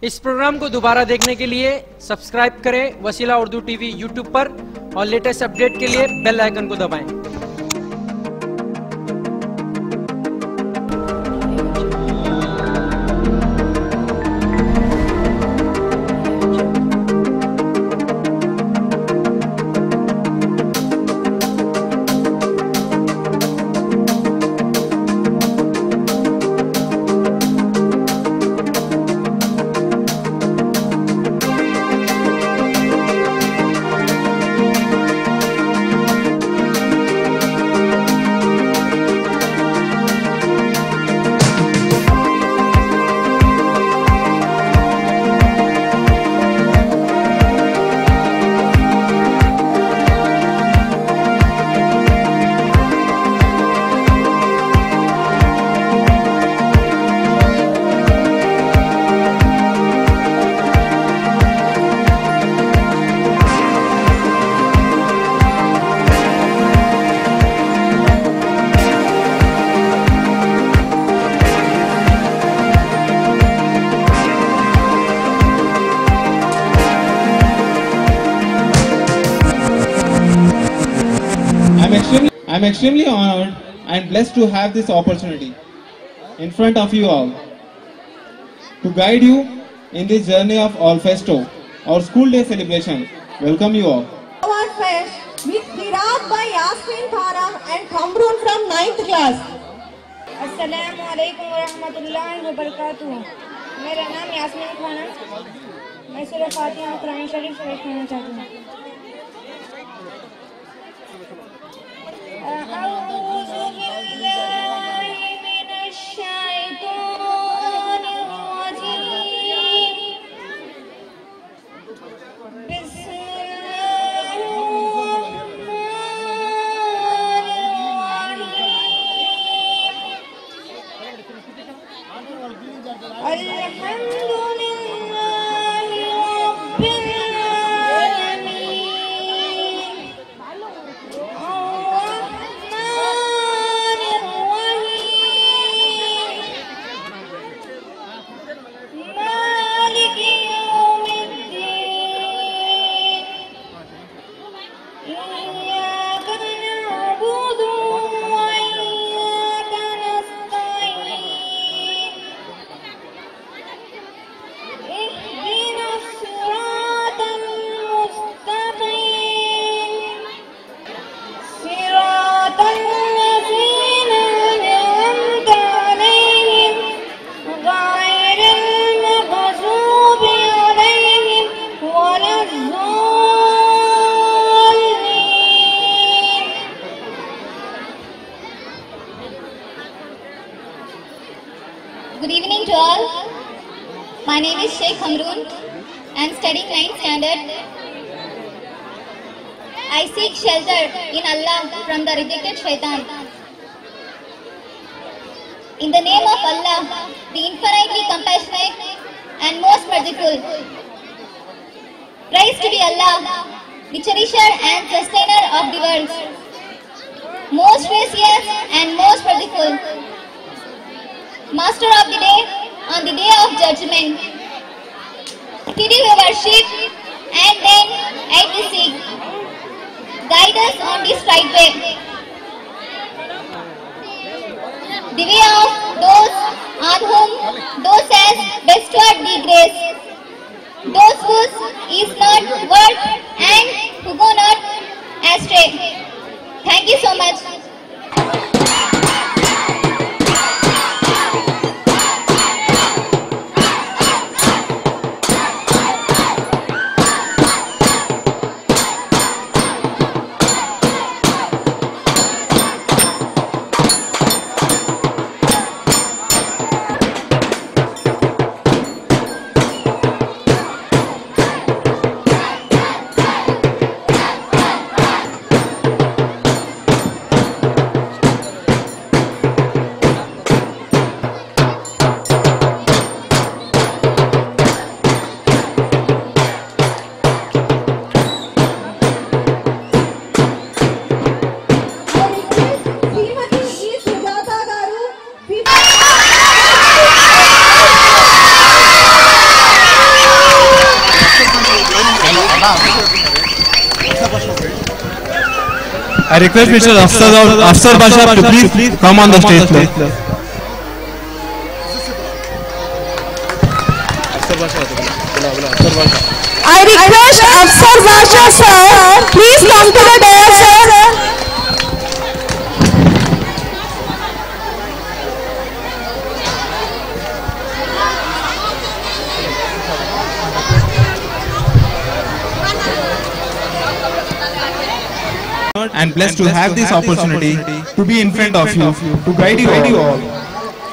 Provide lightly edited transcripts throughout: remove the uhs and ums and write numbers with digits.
इस प्रोग्राम को दोबारा देखने के लिए सब्सक्राइब करें वसीला उर्दू टीवी यूट्यूब पर और लेटेस्ट अपडेट के लिए बेल आइकन को दबाएं। I'm extremely honored and blessed to have this opportunity in front of you all to guide you in this journey of All-Festo, our school day celebration. Welcome you all. Our fest with Qiraat by Yasmin Farah and Kamrun from 9th class. अस्सलामु अलैकुम वरहमतुल्लाहि वबरकातुहू। मेरा नाम यास्मीन खाना, मैं सूरह फातिहा और कुरान शरीफ से पढ़ना चाहती हूँ। Good evening to all. My name is Sheikh Hamroon. I am studying 9th standard. I seek shelter in Allah from the rejected shaitan. In the name of Allah, the infinitely compassionate and most merciful. Praise to be Allah, the cherisher and sustainer of the world, most gracious and most merciful, Master of the day on the day of judgment. Today we worship and then aid the sick. Guide us on this right way. The way of those on whom those has bestowed the grace. Those whose is not word and who go not astray. Thank you so much. I request Mr. Afsar Basha to please come on the stage, please. I request Afsar Basha sir, please come to the dais, sir. And blessed to have this opportunity to be in front of you, to guide you all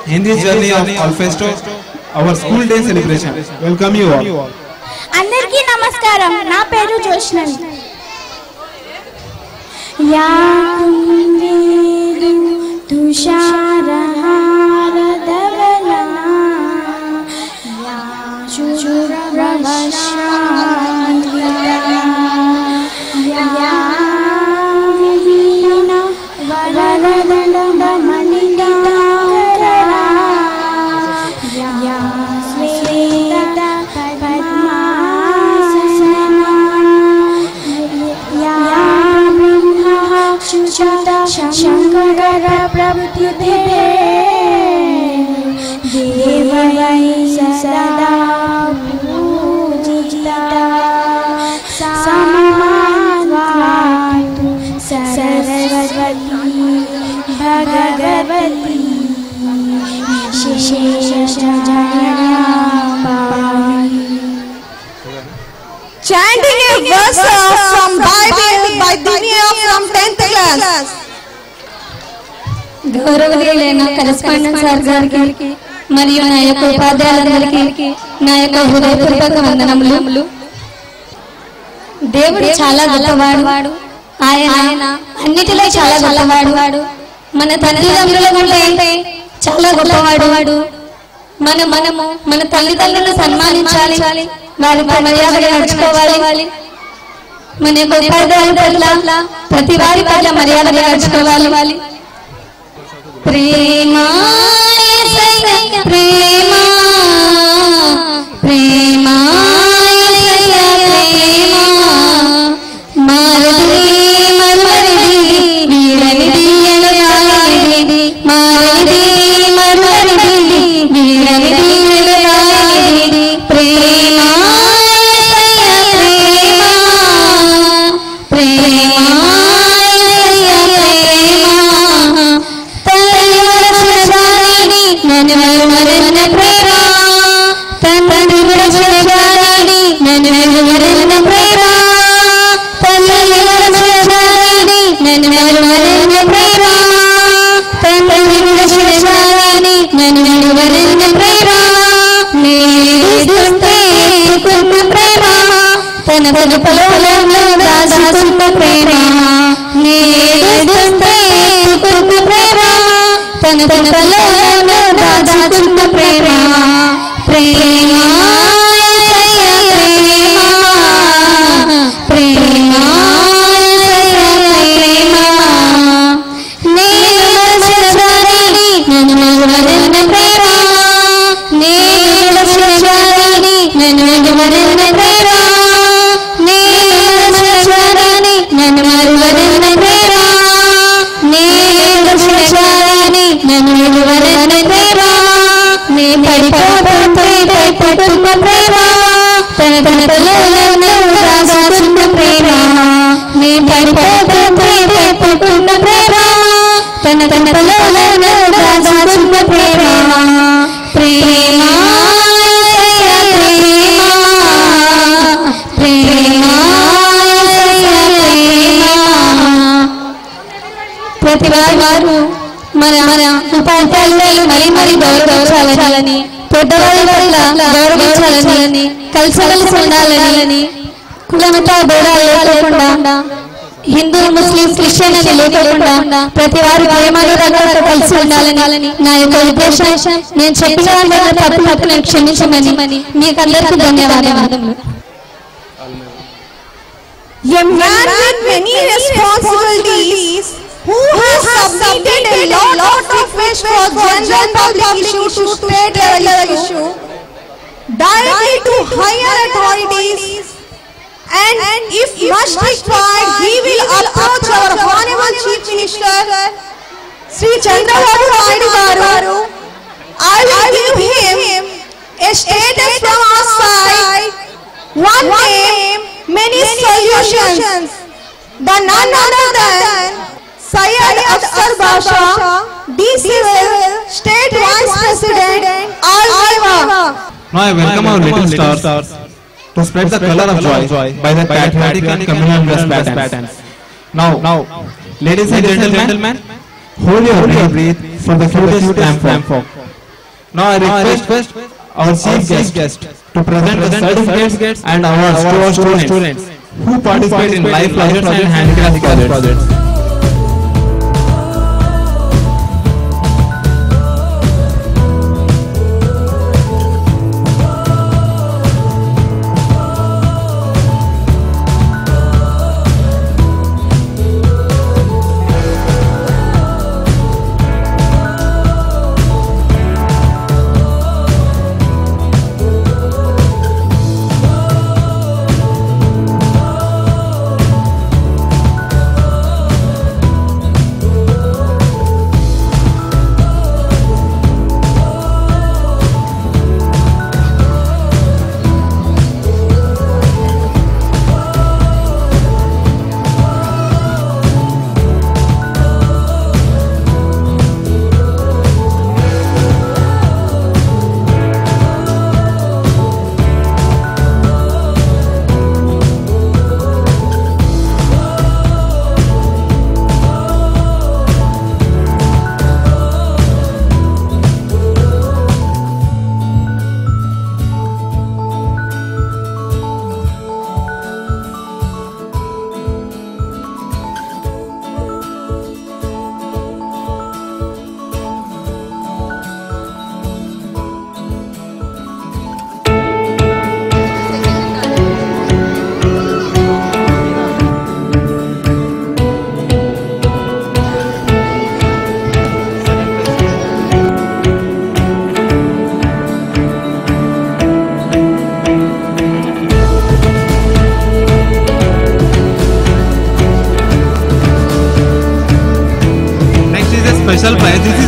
in this journey of Alfesto, our school day celebration. Welcome you all. అందరికీ నమస్కారం. నా పేరు Joshnavi. Yeah కుందేలు తుషారహార ధవలా yeah శుభ్రవశాంతిదా yeah విలీన వరదన మణిగారా yeah శ్వేత शंकर प्रभुते देवै सदा पूजिता समावातु सरस्वती भगवती शेषजननी. Chanting a verse from Bible by Dunya from 10th class. గౌరవనీయులైన కరెస్పాండెంట్ సార్ గారికి మరియు నా యొక్క ఉపాధ్యాయులందరికీ నా యొక్క హృదయపూర్వక వందనములు. దేవుడు చాలా గొప్పవాడు. ఆయన అన్నిటిలో చాలా గొప్పవాడు. మన తల్లిదండ్రుల కంటే చాలా గొప్పవాడు. మనము మన తల్లిదండ్రులను సన్మానించాలి, వారితో మర్యాదగా నడుచుకోవాలి. మన యొక్క ఉపాధ్యాయుల పట్ల ప్రతి వారి పట్ల మర్యాదగా నడుచుకోవాలి. ప్రేమ ప్రేమ ప్రేమ మారది మరువరిది వీరనిది ఎనగాలిది మారది మరువరిది వీరనిది ఎనగాలిది ప్రేమ ప్రేమ ప్రతివారు మన ఉపాధ్యాయులు మరి గౌరవించాలని, పెద్దవాళ్ళ పట్ల గౌరవించాలని, కలిసి ఉండాలని, కులమత భేదాలు లేకుండా, హిందూ ముస్లిం క్రిస్టియన్ అని లేకుండా ప్రతి వారు ప్రేమగా కలిసి ఉండాలని నా యొక్క ఉద్దేశం. నేను చెప్పిన తప్పులకు క్షమించమని మీకు అందరికీ ధన్యవాదాలు. A man with many responsibilities who has submitted a lot of requests for general public issue to state level issue directly to higher authorities and if much required, he will approach our Honorable Chief Minister, Sri Chandrababu Naidu Garu. I will give him a statement from our side, one name, many solutions. The none other than Syed Afsar Basha, D.C.L, State Vice President, Al-Aiwa. Now I welcome our little stars to spread the color of joy by the patriotic and communal dress patterns. Now, ladies and gentlemen, hold your breath for the cutest lamp. Now I request our chief guest to present the certificates and awards to our students who participate in life projects and handicraft projects. Special prize. This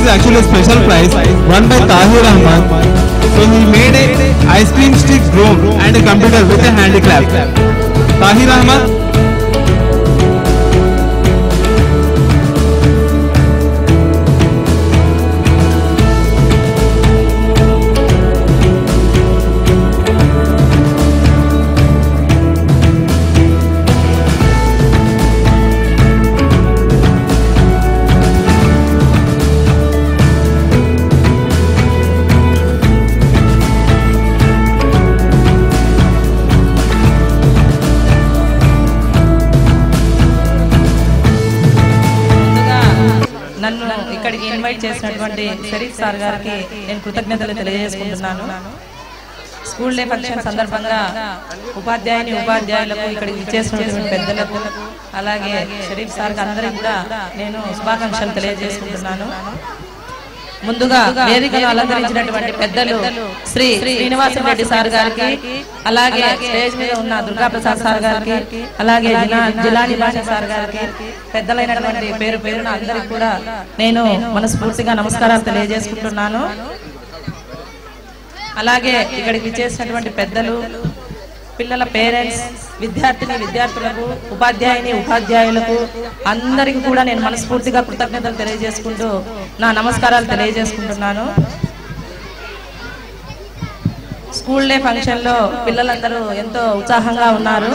is actually a special prize won by Tahir Ahmad. So he made a ice cream stick drone and a computer with a handicap. Tahir Ahmad. నన్ను ఇక్కడికి invite చేసినటువంటి Sharif sir గారికి నేను కృతజ్ఞతలు తెలియజేసుకుంటున్నాను. School day function సందర్భంగా ఉపాధ్యాయులకు ఇక్కడికి ఇచ్చేసినటువంటి పెద్దలకు అలాగే షరీఫ్ సార్కి అందరికీ కూడా నేను శుభాకాంక్షలు తెలియజేసుకుంటున్నాను. ముందుగా వేదికను అలంకరించినటువంటి పెద్దలు శ్రీ శ్రీనివాసరెడ్డి సార్ గారికి, అలాగే స్టేజ్ మీద ఉన్న దుర్గా ప్రసాద్ సార్ గారికి, అలాగే జిలాని భాష సార్ గారికి, పెద్దలైనటువంటి పేరు పేరున అందరికి కూడా నేను మనస్ఫూర్తిగా నమస్కారాలు తెలియజేసుకుంటున్నాను. అలాగే ఇక్కడికి చేసినటువంటి పెద్దలు, పిల్లల పేరెంట్స్, విద్యార్థులకు, ఉపాధ్యాయులకు అందరికీ కూడా నేను మనస్ఫూర్తిగా కృతజ్ఞతలు తెలియజేసుకుంటూ నా నమస్కారాలు తెలియజేసుకుంటున్నాను. స్కూల్ డే ఫంక్షన్ లో పిల్లలందరూ ఎంతో ఉత్సాహంగా ఉన్నారు.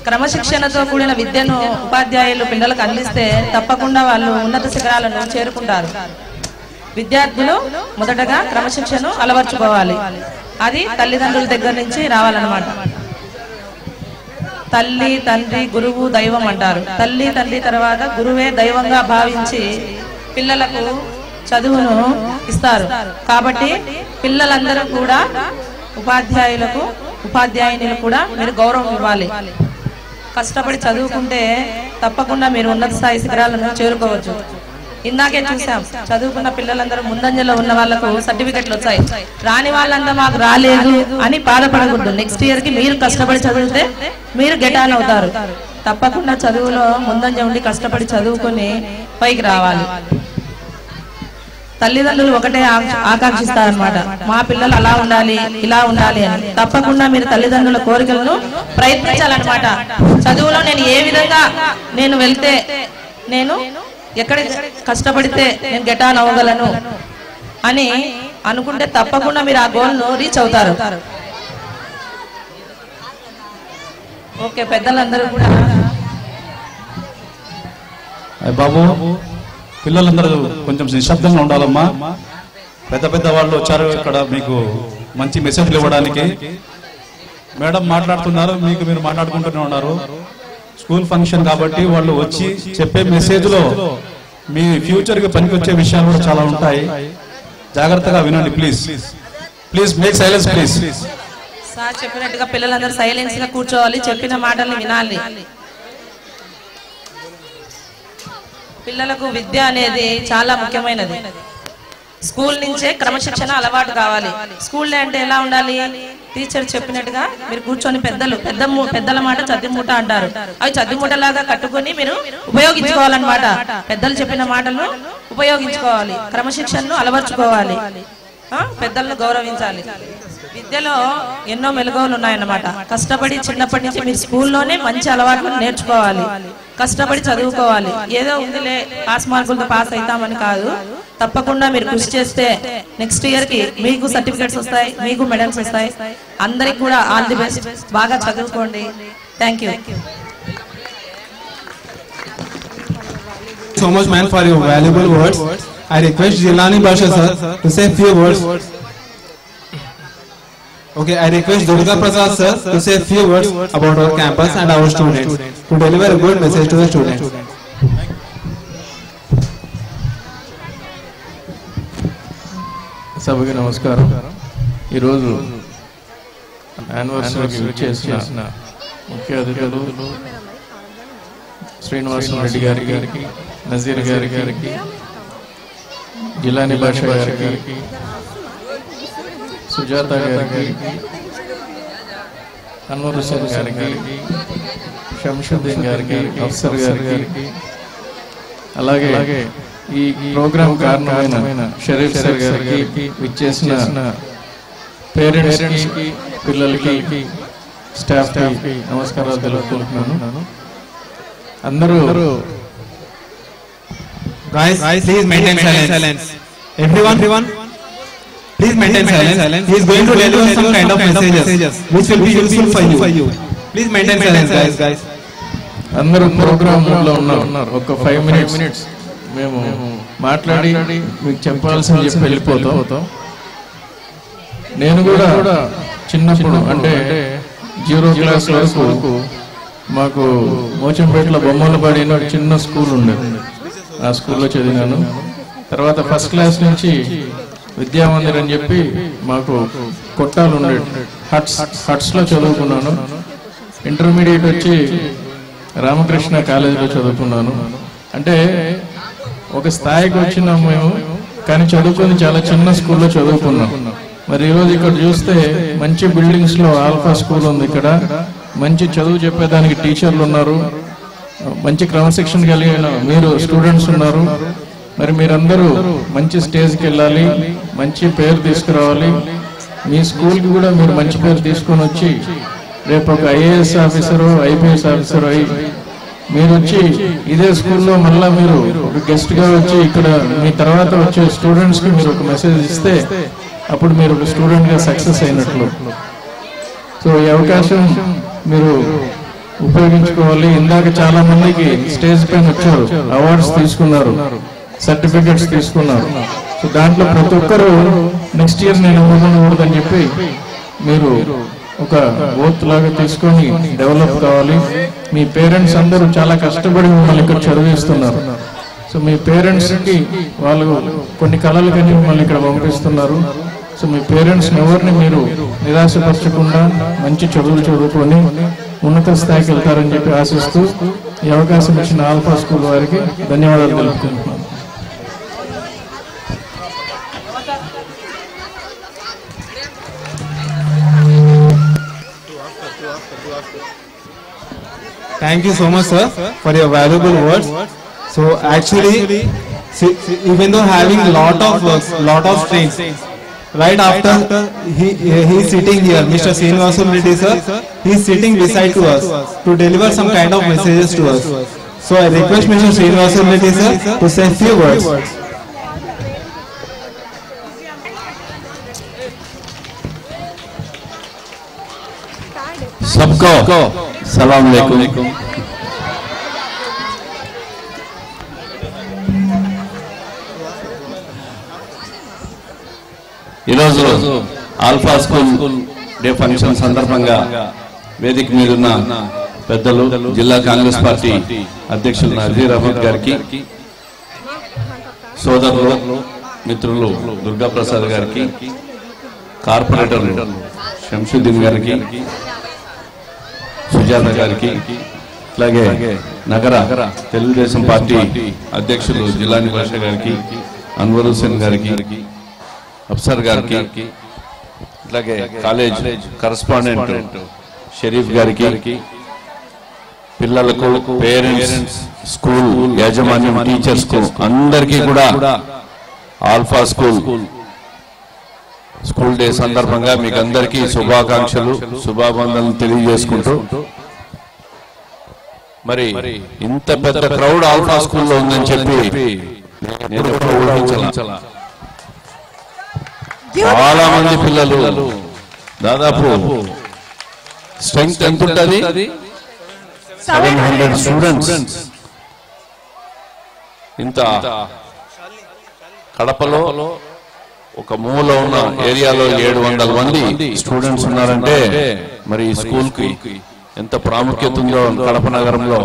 క్రమశిక్షణతో కూడిన విద్యను ఉపాధ్యాయులు పిల్లలకు అందిస్తే తప్పకుండా వాళ్ళు ఉన్నత శిఖరాలను చేరుకుంటారు. విద్యార్థులు మొదటగా క్రమశిక్షణను అలవర్చుకోవాలి. అది తల్లిదండ్రుల దగ్గర నుంచి రావాలన్నమాట. తల్లి, తండ్రి, గురువు, దైవం అంటారు. తల్లి, తండ్రి తర్వాత గురువే దైవంగా భావించి పిల్లలకు చదువును ఇస్తారు. కాబట్టి పిల్లలందరూ కూడా ఉపాధ్యాయులకు కూడా మీరు గౌరవం ఇవ్వాలి. కష్టపడి చదువుకుంటే తప్పకుండా మీరు ఉన్నత స్థాయి శిఖరాలను చేరుకోవచ్చు. ఇందాకే చూసాం, చదువుకున్న పిల్లలందరూ ముందంజలో ఉన్న వాళ్ళకు సర్టిఫికెట్లు వచ్చాయి, రాని వాళ్ళంతా మాకు రాలేదు అని బాధపడకూడదు. నెక్స్ట్ ఇయర్ కి మీరు కష్టపడి చదివితే మీరు గెట్ ఆన్ అవుతారు. తప్పకుండా చదువులో ముందంజ ఉండి కష్టపడి చదువుకొని పైకి రావాలి. తల్లిదండ్రులు ఒకటే ఆకాంక్షిస్తారనమాట, మా పిల్లలు అలా ఉండాలి ఇలా ఉండాలి అని. తప్పకుండా మీరు తల్లిదండ్రుల కోరికలను ప్రయత్నించాలన్నమాట. చదువులో నేను ఏ విధంగా నేను వెళ్తే, నేను ఎక్కడ కష్టపడితే నేను గెట్ ఆన్ అవ్వగలను అని అనుకుంటే తప్పకుండా మీరు ఆ గోల్ను రీచ్ అవుతారు. ఓకే, పెద్దలందరూ కూడా బాబు పిల్లలందరూ కొంచెం నిశ్శబ్దంగా ఉండాలమ్మా. పెద్ద పెద్ద వాళ్ళు వచ్చారు ఇక్కడ మీకు మంచి మెసేజ్లు ఇవ్వడానికి. మేడం మాట్లాడుతున్నారు, మీకు మీరు మాట్లాడుకుంటూనే ఉన్నారు. స్కూల్ ఫంక్షన్ కాబట్టి వాళ్ళు వచ్చి చెప్పే మెసేజ్ లో మీ ఫ్యూచర్ కి పనికొచ్చే విషయాలు కూడా చాలా ఉంటాయి. జాగ్రత్తగా వినండి please. Please make silence please. Sir చెప్పినట్టుగా పిల్లలందరూ సైలెన్స్ గా కూర్చోవాలి, చెప్పిన మాటల్ని వినాలి. పిల్లలకు విద్య అనేది చాలా ముఖ్యమైనది. స్కూల్ నుంచే క్రమశిక్షణ అలవాటు కావాలి. స్కూల్ అంటే ఎలా ఉండాలి? టీచర్ చెప్పినట్టుగా మీరు కూర్చొని పెద్దల మాట చద్దిమూట అంటారు, అవి చద్దిమూటలాగా కట్టుకొని మీరు ఉపయోగించుకోవాలన్నమాట. పెద్దలు చెప్పిన మాటలను ఉపయోగించుకోవాలి, క్రమశిక్షణను అలవర్చుకోవాలి, పెద్దలను గౌరవించాలి. విద్యలో ఎన్నో మెలకువలు ఉన్నాయన్నమాట. కష్టపడి చిన్నప్పటి నుంచి మీరు స్కూల్లోనే మంచి అలవాట్లు నేర్చుకోవాలి, కష్టపడి చదువుకోవాలి. ఏదో ఉందిలే పాస్ మార్కులతో పాస్ అవుతామని కాదు, తప్పకుండా మీరు కృషి చేస్తే నెక్స్ట్ ఇయర్ కి మీకు సర్టిఫికెట్స్ వస్తాయి, మీకు మెడల్స్ వస్తాయి. అందరికి కూడా ఆల్ ది బెస్ట్, బాగా చదువుకోండి. Thank you so much man for your valuable words. I request Jilani Basha sir to say few words. Okay, I request Durga Prasad sir to say few words about our campus and our students, to deliver a good message to the students. సభకి నమస్కారం. ఈరోజు యానివర్సరీకి విచ్చేసిన ముఖ్య అతిథులు శ్రీనివాస రెడ్డి గారికి, నజీర్ గారికి, జిలానీ బాషా గారికి, సుజాత గారికి, అన్వర్ హుసేన్ గారికి, షంషుద్దీన్ గారికి, అఫ్సర్ గారికి, అలాగే ఈ ప్రోగ్రాం కారణమైన షరీఫ్ సార్ గారికి, విచ్చేసిన పేరెంట్స్ కి, పిల్లలకి, స్టాఫ్ కి నమస్కారాలు తెలుపుకుంటున్నాను. అందరూ Guys, please maintain silence. Everyone, please maintain silence. He is going to deliver some kind of messages which will be useful for you. Please maintain silence, guys. అందరూ ప్రోగ్రామ్ లో ఉన్నారు. ఒక 5 minutes మేము మాట్లాడి మీకు చెప్పాల్సింది చెప్పి వెళ్ళిపోతాం. నేను కూడా చిన్నప్పుడు అంటే 0 క్లాస్ వరకు మాకు మోచంపేటలో బొమ్మల పడిన చిన్న స్కూల్ ఉండేది. ఆ స్కూల్లో చదివాను. తర్వాత ఫస్ట్ క్లాస్ నుంచి విద్యామందిర్ అని చెప్పి మాకు కొట్టాలు ఉండేది, హట్స్ లో చదువుకున్నాను. ఇంటర్మీడియట్ వచ్చి రామకృష్ణ కాలేజీలో చదువుకున్నాను. అంటే ఒక స్థాయికి వచ్చినాం మేము, కానీ చదువుకొని చాలా చిన్న స్కూల్లో చదువుకున్నాం. మరి ఈరోజు ఇక్కడ చూస్తే మంచి బిల్డింగ్స్ లో ఆల్ఫా స్కూల్ ఉంది. ఇక్కడ మంచి చదువు చెప్పేదానికి టీచర్లు ఉన్నారు, మంచి క్రమశిక్షణ కలిగిన మీరు స్టూడెంట్స్ ఉన్నారు. మరి మీరందరూ మంచి స్టేజ్కి వెళ్ళాలి, మంచి పేరు తీసుకురావాలి. మీ స్కూల్కి కూడా మీరు మంచి పేరు తీసుకొని వచ్చి రేపు ఒక ఐఏఎస్ ఆఫీసరు, ఐపీఎస్ ఆఫీసరు అయ్యి మీరు వచ్చి ఇదే స్కూల్లో మళ్ళా మీరు ఒక గెస్ట్గా వచ్చి ఇక్కడ మీ తర్వాత వచ్చే స్టూడెంట్స్కి మీరు ఒక మెసేజ్ ఇస్తే అప్పుడు మీరు ఒక స్టూడెంట్గా సక్సెస్ అయినట్లు. సో ఈ అవకాశం మీరు ఉపయోగించుకోవాలి. ఇందాక చాలా మందికి స్టేజ్ పైన వచ్చారు, అవార్డ్స్ తీసుకున్నారు, సర్టిఫికెట్స్ తీసుకున్నారు. సో దాంట్లో ప్రతి ఒక్కరు నెక్స్ట్ ఇయర్ నేను ఇవ్వకూడదని చెప్పి మీరు ఒక ఓత్ లాగా తీసుకొని డెవలప్ కావాలి. మీ పేరెంట్స్ అందరూ చాలా కష్టపడి మిమ్మల్ని ఇక్కడ చదివిస్తున్నారు. సో మీ పేరెంట్స్కి వాళ్ళు కొన్ని కళలు కానీ మిమ్మల్ని ఇక్కడ పంపిస్తున్నారు. సో మీ పేరెంట్స్ ఎవరిని మీరు నిరాశపరచకుండా మంచి చదువులు చదువుకొని ఉన్నత స్థాయికి వెళ్తారని చెప్పి ఆశిస్తూ ఈ అవకాశం ఇచ్చిన ఆల్ఫా స్కూల్ వారికి ధన్యవాదాలు తెలుపుకుంటున్నాను. Thank you so much, sir, for your valuable words. So actually, even though having lot of works, lot of strings, right after he is sitting here, Mr. Srinivasan Reddy sir, he is sitting beside to us to deliver some kind of messages to us. So I request Mr. Srinivasan Reddy sir to say a few words. सबको सलाम अलैकुम। ఈరోజు alpha school day function సందర్భంగా వేదిక మీద ఉన్న పెద్దలు జిల్లా కాంగ్రెస్ పార్టీ అధ్యక్షులు నజీర్ అహ్మద్ గారికి, సోదరులు మిత్రులు దుర్గా ప్రసాద్ గారికి, కార్పొరేటర్ శంషుద్దీన్ గారికి, సుజాత గారికి, అలాగే నగర తెలుగుదేశం పార్టీ అధ్యక్షులు జిల్లాని భాష గారికి, అన్వర్ హుసేన్ గారికి, అఫ్సర్ గారికి, అలాగే కాలేజ్ కరస్పాండెంట్ షరీఫ్ గారికి, పిల్లలకు, పేరెంట్స్, స్కూల్ యాజమాన్యం, టీచర్స్ కు అందరికీ కూడా ఆల్ఫా స్కూల్ డే సందర్భంగా మీకు అందరికీ శుభాకాంక్షలు, శుభాబంధనలు తెలియజేసుకుంటూ, మరి ఇంత పెద్ద క్రౌడ్ ఆల్ఫా స్కూల్లో ఉందని చెప్పి నేను ఊహించలా. చాలా మంది పిల్లలు, దాదాపు స్ట్రెంగ్త్ ఎంత ఉంటుంది? 700 స్టూడెంట్స్. ఇంత కడపలో ఒక మూల ఉన్న ఏరియాలో 700 మంది స్టూడెంట్స్ ఉన్నారంటే మరి ఈ స్కూల్ కి ఎంత ప్రాముఖ్యత ఉందో కడప నగరంలో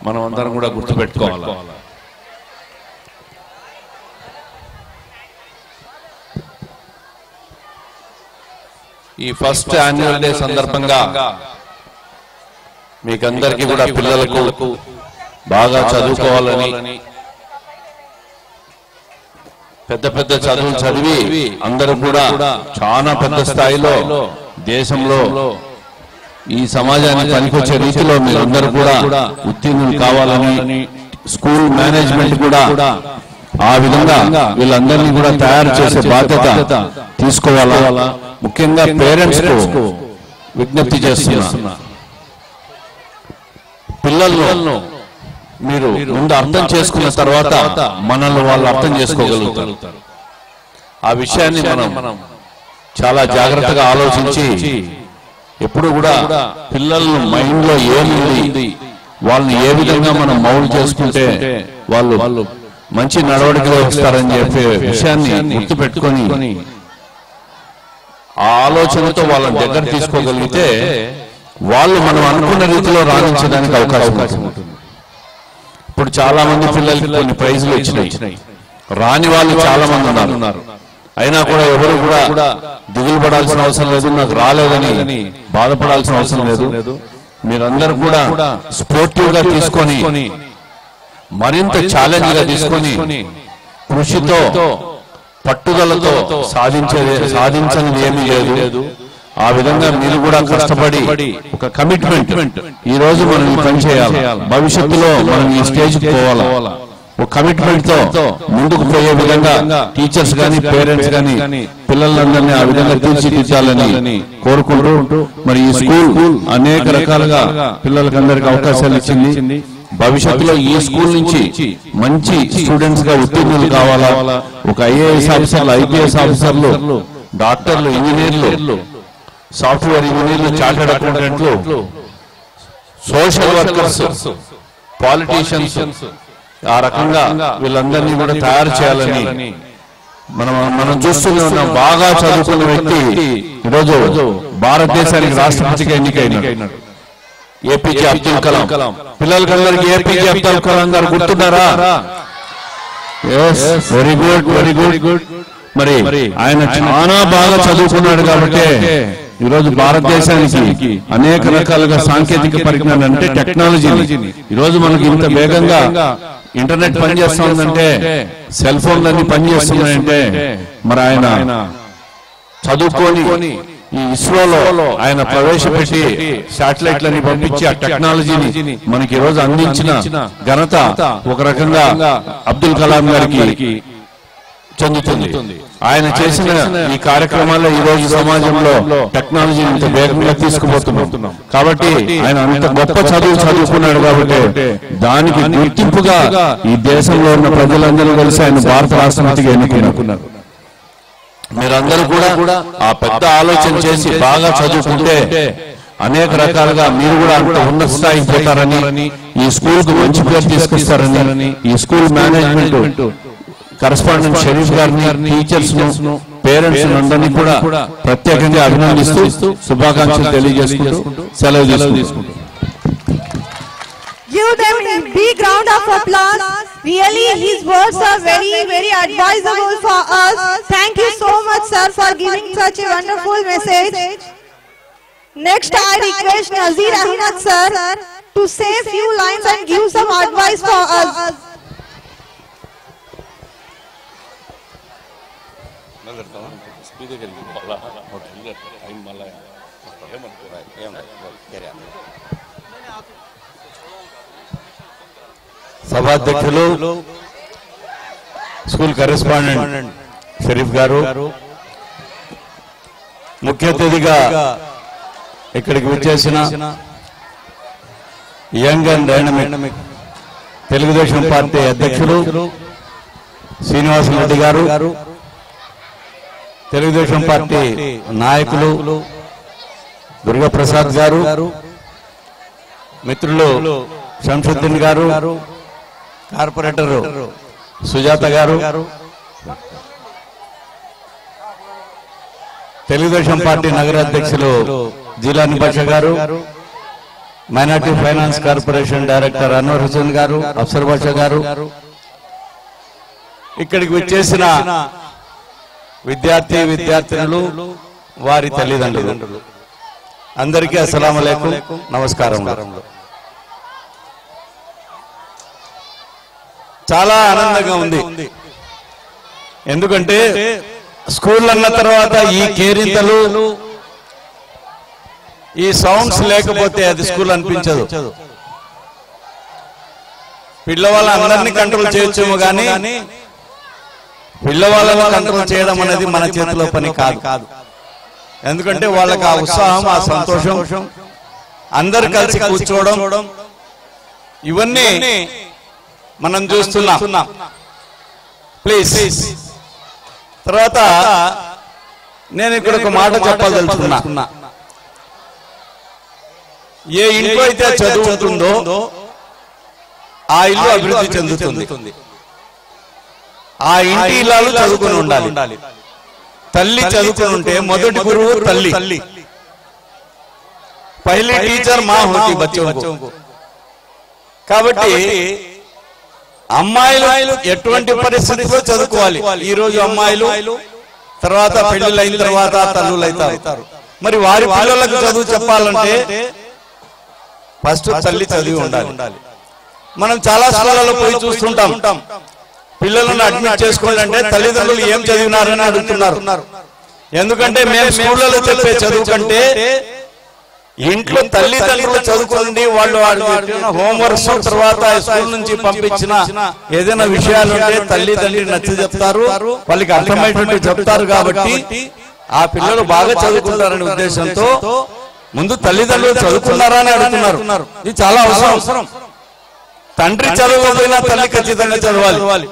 మనం అందరం కూడా గుర్తుపెట్టుకోవాలి. ఈ ఫస్ట్ యాన్యువల్ డే సందర్భంగా మీకందరికీ కూడా పిల్లలకు బాగా చదువుకోవాలని, పెద్ద పెద్ద చదువులు చదివి అందరూ కూడా చాలా పెద్ద స్థాయిలో దేశంలో ఈ సమాజానికి పనికొచ్చే రీతిలో మీరందరూ కూడా ఉత్తీర్ణులు కావాలని, స్కూల్ మేనేజ్మెంట్ కూడా ఆ విధంగా వీళ్ళందరినీ కూడా తయారు చేసే బాధ్యత తీసుకోవాలా. ముఖ్యంగా పేరెంట్స్ కు విజ్ఞప్తి చేస్తున్నా, పిల్లలను మీరు ముందు అర్థం చేసుకున్న తర్వాత మనల్ని వాళ్ళు అర్థం చేసుకోగలుగుతారు. ఆ విషయాన్ని మనం చాలా జాగ్రత్తగా ఆలోచించి ఎప్పుడు కూడా పిల్లలను మైండ్ లో ఏముంది, వాళ్ళని ఏ విధంగా మనం మౌల్డ్ చేసుకుంటే వాళ్ళు మంచి నడవడికలో వస్తారని చెప్పే విషయాన్ని గుర్తు పెట్టుకొని ఆ ఆలోచనతో వాళ్ళని దగ్గర తీసుకోగలిగితే వాళ్ళు మనం అనుకున్న రీతిలో రాణించడానికి అవకాశం ఉంటుంది. ఇప్పుడు చాలా మంది పిల్లలకి కొన్ని ప్రైజులు వచ్చినాయి, రాని వాళ్ళు చాలా మంది ఉన్నారు. అయినా కూడా ఎవరు కూడా దిగులు పడాల్సిన అవసరం లేదు, నాకు రాలేదని బాధపడాల్సిన అవసరం లేదు. మీరందరూ కూడా స్పోర్టివ్ గా తీసుకొని మరింత ఛాలెంజ్ గా తీసుకొని కృషితో పట్టుదలతో సాధించనిది ఏమీ లేదు. ఆ విధంగా మీరు కూడా కష్టపడి ఒక కమిట్మెంట్, ఈ రోజు మనం ఈ పని చేయాలి, భవిష్యత్తులో మనం ఈ స్టేజ్కి పోవాలా, ఒక కమిట్మెంట్ తో ముందుకు పోయే విధంగా టీచర్స్ గాని పేరెంట్స్ గాని పిల్లలందరినీ ఆ విధంగా తీర్చిదిద్దాలని కోరుకుంటూ మరి ఈ స్కూల్ అనేక రకాలుగా పిల్లలకందరికీ అవకాశాలు ఇచ్చింది. భవిష్యత్తులో ఈ స్కూల్ నుంచి మంచి స్టూడెంట్స్ గా ఉత్తీర్ణులు కావాలా. ఒక ఐఏఎస్ ఆఫీసర్లు, ఐపీఎస్ ఆఫీసర్లు, డాక్టర్లు, ఇంజనీర్లు, సాఫ్ట్వేర్ ఇంజనీర్లు, చార్టెడ్ అకౌంటెంట్లు, సోషల్ వర్కర్స్, పాలిటీషియన్స్, ఆ రకంగా వీళ్ళందరినీ కూడా తయారు చేయాలని మనం చూస్తూనే ఉన్నాం. బాగా చదువుకున్న వ్యక్తి ఈరోజు భారతదేశానికి రాష్ట్రపతిగా ఎన్నికైనాడు, ఏపీజే అబ్దుల్ కలాం. పిల్లలకందరికీ ఏపీజే అబ్దుల్ కలాం గారు గుర్తున్నారా? Very good. మరి ఆయన చాలా బాగా చదువుకున్నాడు కాబట్టి ఈరోజు భారతదేశానికి అనేక రకాలుగా సాంకేతిక పరిజ్ఞానం అంటే టెక్నాలజీని ఈరోజు మనకి ఇంత వేగంగా ఇంటర్నెట్ పనిచేస్తుందంటే, సెల్ ఫోన్లన్నీ పనిచేస్తున్నాయంటే మరి ఆయన చదువుకొని ఈ ఇస్రోలో ఆయన ప్రవేశపెట్టి శాటిలైట్లని పంపించి ఆ టెక్నాలజీని మనకి ఈ రోజు అందించిన ఘనత ఒక రకంగా అబ్దుల్ కలాం గారికి చెందుతుంది. ఆయన చేసిన ఈ కార్యక్రమాల్లో ఈ రోజు సమాజంలో టెక్నాలజీ ఇంత వేగంగా తీసుకుపోతున్నాం. కాబట్టి ఆయన అంత గొప్ప చదువుకున్నాడు కాబట్టి దానికి గుర్తింపుగా ఈ దేశంలో ఉన్న ప్రజలందరూ కలిసి ఆయన భారత రాష్ట్రపతిగా ఎన్నుకున్నారు. మీరందరూ కూడా ఆ పెద్ద ఆలోచన చేసి బాగా చదువుకుంటే అనేక రకాలుగా మీరు కూడా అంత ఉన్నత స్థాయికి పోతారని, ఈ స్కూల్ కు మంచి పేరు తీసుకొస్తారని ఈ స్కూల్ మేనేజ్మెంట్ కరెస్పాండెంట్ షరీఫ్ గారిని, టీచర్స్ ను, పేరెంట్స్ అందరినీ కూడా ప్రత్యేకంగా అభినందిస్తూ శుభాకాంక్షలు తెలియజేసుకుంటూ సెలవు తీసుకుంటూ Give them a big round of applause. Really, his words are very, very advisable for us. Thank you so much, sir, for giving such a wonderful message. Next, I request Nazir Ahmed, sir, to say a few lines and give some advice for us. సభాధ్యక్షులు school correspondent Sharif గారు, ముఖ్య అతిథిగా ఇక్కడికి వచ్చేసిన young and dynamic Telugu Desam party అధ్యక్షులు శ్రీనివాసరెడ్డి గారు, Telugu Desam party నాయకులు దుర్గాప్రసాద్ గారు, మిత్రులు శంషుద్దీన్ గారు, కార్పొరేటర్ సుజాత గారు, తెలుగుదేశం పార్టీ నగర అధ్యక్షులు Jilani Basha garu, minority finance corporation director Anwar Hussain garu, Afsar బాషా గారు, ఇక్కడికి వచ్చేసిన విద్యార్థినులు, వారి తల్లిదండ్రులు అందరికీ అస్సలాము అలైకుం, నమస్కారం. చాలా ఆనందంగా ఉంది. ఎందుకంటే స్కూల్ అన్న తర్వాత ఈ కేరింతలు, ఈ సౌండ్స్ లేకపోతే అది స్కూల్ అనిపించదు. పిల్లవాళ్ళందరినీ కంట్రోల్ చేయొచ్చేమో కానీ పిల్లవాళ్ళను కంట్రోల్ చేయడం అనేది మన చేతిలో పని కాదు. ఎందుకంటే వాళ్ళకి ఆ ఉత్సాహం, ఆ సంతోషం, అందరు కలిసి కూర్చోవడం, ఇవన్నీ మనం చూస్తున్నాం. ప్లీజ్. తర్వాత నేను ఇక్కడ ఒక మాట చెప్పదలుచుకున్నా. ఏ ఇంట్లో అయితే చదువు ఉంటుందో ఆ ఇల్లు అభివృద్ధి చెందుతుంది. ఆ ఇంటి ఇల్లాలు చదువుకుని ఉండాలి. తల్లి చదువుకుని ఉంటే మొదటి గురువు తల్లి. పహలీ టీచర్ మా హోతి బచ్చోంకు. కాబట్టి అమ్మాయిలు ఎటువంటి పరిస్థితిలో చదువుకోవాలి. ఈ రోజు అమ్మాయిలు తర్వాత పెళ్లిళ్ళు అయిన తర్వాత తల్లులు అవుతారు. మరి వారి పిల్లలకు చదువు చెప్పాలంటే ఫస్ట్ తల్లి చదివి ఉండాలి. మనం చాలా స్కూళ్ళలో పోయి చూస్తుంటాం, పిల్లలను అడ్మిట్ చేసుకోండి అంటే తల్లిదండ్రులు ఏం చదివినారని అడుగుతున్నారు. ఎందుకంటే మేము స్కూళ్ళలో చెప్పే చదువు కంటే ఇంట్లో తల్లిదండ్రులు చదువుకోండి, వాళ్ళు హోంవర్క్స్ తర్వాత స్కూల్ నుంచి పంపించిన ఏదైనా విషయాలు ఉంటే తల్లిదండ్రులు నచ్చి చెప్తారు, వాళ్ళకి అర్థమయ్యేటట్టు చెప్తారు. కాబట్టి ఆ పిల్లలు బాగా చదువుకుంటారనే ఉద్దేశంతో ముందు తల్లిదండ్రులు చదువుకున్నారా అని అడుగుతున్నారు. ఇది చాలా అవసరం. తండ్రి చదవకపోయినా తల్లి ఖచ్చితంగా చదవాలి.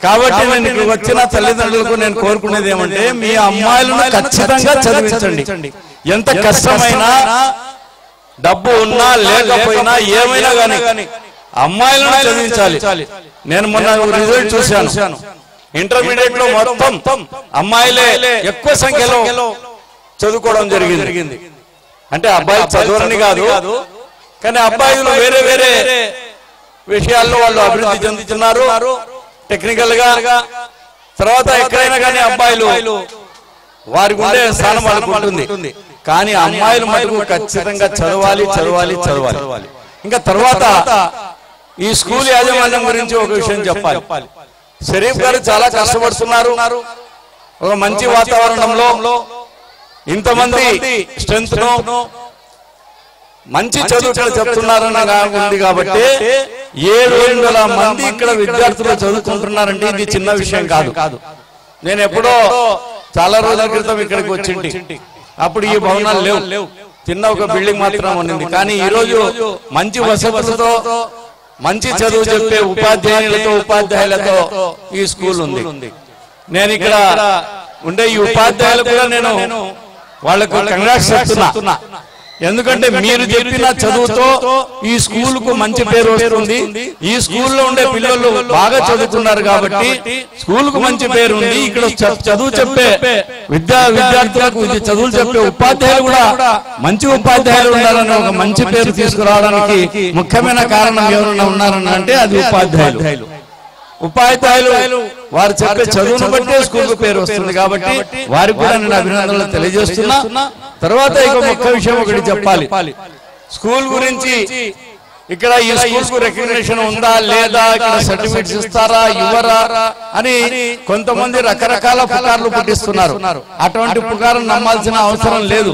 కాబట్టి నేను ఇక్కడ వచ్చిన తల్లిదండ్రులకు నేను కోరుకునేది ఏమంటే మీ అమ్మాయిలను ఖచ్చితంగా చదివించండి. ఎంత కష్టమైనా, డబ్బు ఉన్నా లేకపోయినా, ఏమైనా కానీ అమ్మాయిలను చదివించాలి. నేను మొన్న రిజల్ట్ చూశాను. ఇంటర్మీడియట్ లో మొత్తం అమ్మాయిలే ఎక్కువ సంఖ్యలో చదువుకోవడం జరిగింది. అంటే అబ్బాయి చదువురని కాదు, కానీ అబ్బాయిలు వేరే వేరే విషయాల్లో వాళ్ళు అభివృద్ధి చెందుతున్నారు టెక్నికల్ గా. తర్వాత ఎక్కడైనా కానీ అబ్బాయిలు వారికి ఉండే స్థానం వాళ్ళకు ఉంటుంది. కానీ అమ్మాయిలు మటుకు ఖచ్చితంగా చదవాలి. ఇంకా తర్వాత ఈ స్కూల్ యాజమాన్యం గురించి ఒక విషయం చెప్పాలి. షరీఫ్ గారు చాలా కష్టపడుతున్నారు. ఒక మంచి వాతావరణంలో ఇంతమంది స్ట్రెంత్ మంచి చదువు ఇక్కడ చెప్తున్నారని ఉంది కాబట్టి 700 మంది ఇక్కడ విద్యార్థులు చదువుకుంటున్నారంటే ఇది చిన్న విషయం కాదు. నేను ఎప్పుడో చాలా రోజుల క్రితం ఇక్కడికి వచ్చింటి, అప్పుడు ఈ భవనాలు లేవు, చిన్న ఒక బిల్డింగ్ మాత్రం ఉన్నింది. కానీ ఈ రోజు మంచి వసతులతో మంచి చదువు చెప్పే ఉపాధ్యాయులతో ఈ స్కూల్ ఉంది. నేను ఇక్కడ ఉండే ఈ ఉపాధ్యాయులు కూడా నేను వాళ్ళకు కంగ్రాట్స్ చెప్తున్నా. ఎందుకంటే మీరు చెప్పిన చదువుతో ఈ స్కూల్ కు మంచి పేరు వస్తుంది. ఈ స్కూల్లో ఉండే పిల్లలు బాగా చదువుతున్నారు కాబట్టి స్కూల్ కు మంచి పేరు ఉంది. ఇక్కడ చదువు చెప్పే విద్యార్థులకు ఇది చదువులు చెప్పే ఉపాధ్యాయులు కూడా మంచి ఉపాధ్యాయులు ఉండాలని ఒక మంచి పేరు తీసుకురావడానికి ముఖ్యమైన కారణం ఎవరైనా ఉన్నారని అంటే అది ఉపాధ్యాయులు. వారు చెప్పే చదువును బట్టే స్కూల్ పేరు వస్తుంది కాబట్టి వారికి కూడా నేను అభినందనలు తెలియజేస్తున్నా. తర్వాత ఇక ముఖ్య విషయం ఒకటి చెప్పాలి. స్కూల్ గురించి ఇక్కడ ఈ స్కూల్ కు రికగ్నిషన్ ఉందా లేదా, ఇక్కడ సర్టిఫికెట్స్ ఇస్తారా ఇవ్వరా అని కొంతమంది రకరకాల పుకార్లు పుట్టిస్తున్నారు. అటువంటి పుకార్లు నమ్మాల్సిన అవసరం లేదు.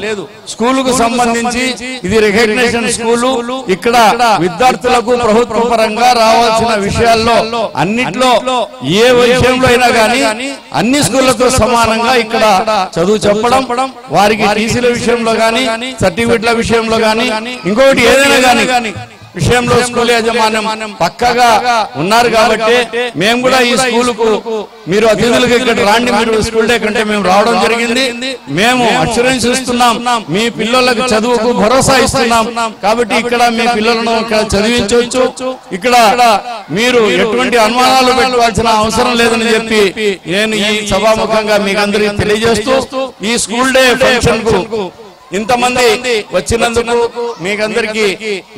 స్కూల్ కు సంబంధించి ఇది రికగ్నిషన్ స్కూలు. ఇక్కడ విద్యార్థులకు ప్రభుత్వ పరంగా రావాల్సిన విషయాల్లో అన్నిట్లో ఏ విషయంలో అయినా కానీ అన్ని స్కూళ్లతో సమానంగా ఇక్కడ చదువు చెప్పడం, వారికి టీసీల విషయంలో గానీ సర్టిఫికెట్ల విషయంలో గానీ ఇంకొకటి ఏదైనా గానీ విషయంలో స్కూల్ యాజమాన్యం పక్కగా ఉన్నారు కాబట్టి మేము కూడా ఈ స్కూల్ కు మీరు అతిథులకు ఇక్కడ రాండి, మీరు స్కూల్ డే కంటే మేము రావడం జరిగింది. మేము అష్యూరెన్స్ ఇస్తున్నాం, మీ పిల్లలకు చదువుకు భరోసా ఇస్తున్నాం. కాబట్టి ఇక్కడ మీ పిల్లలను ఇక్కడ చదివించవచ్చు. ఇక్కడ మీరు ఎటువంటి అనుమానాలు పెట్టుకోవాల్సిన అవసరం లేదని చెప్పి నేను ఈ సభాముఖంగా మీకు అందరికీ తెలియజేస్తూ ఈ స్కూల్ డే ఫంక్షన్ కు ఇంతమంది వచ్చినందుకు మీకందరికీ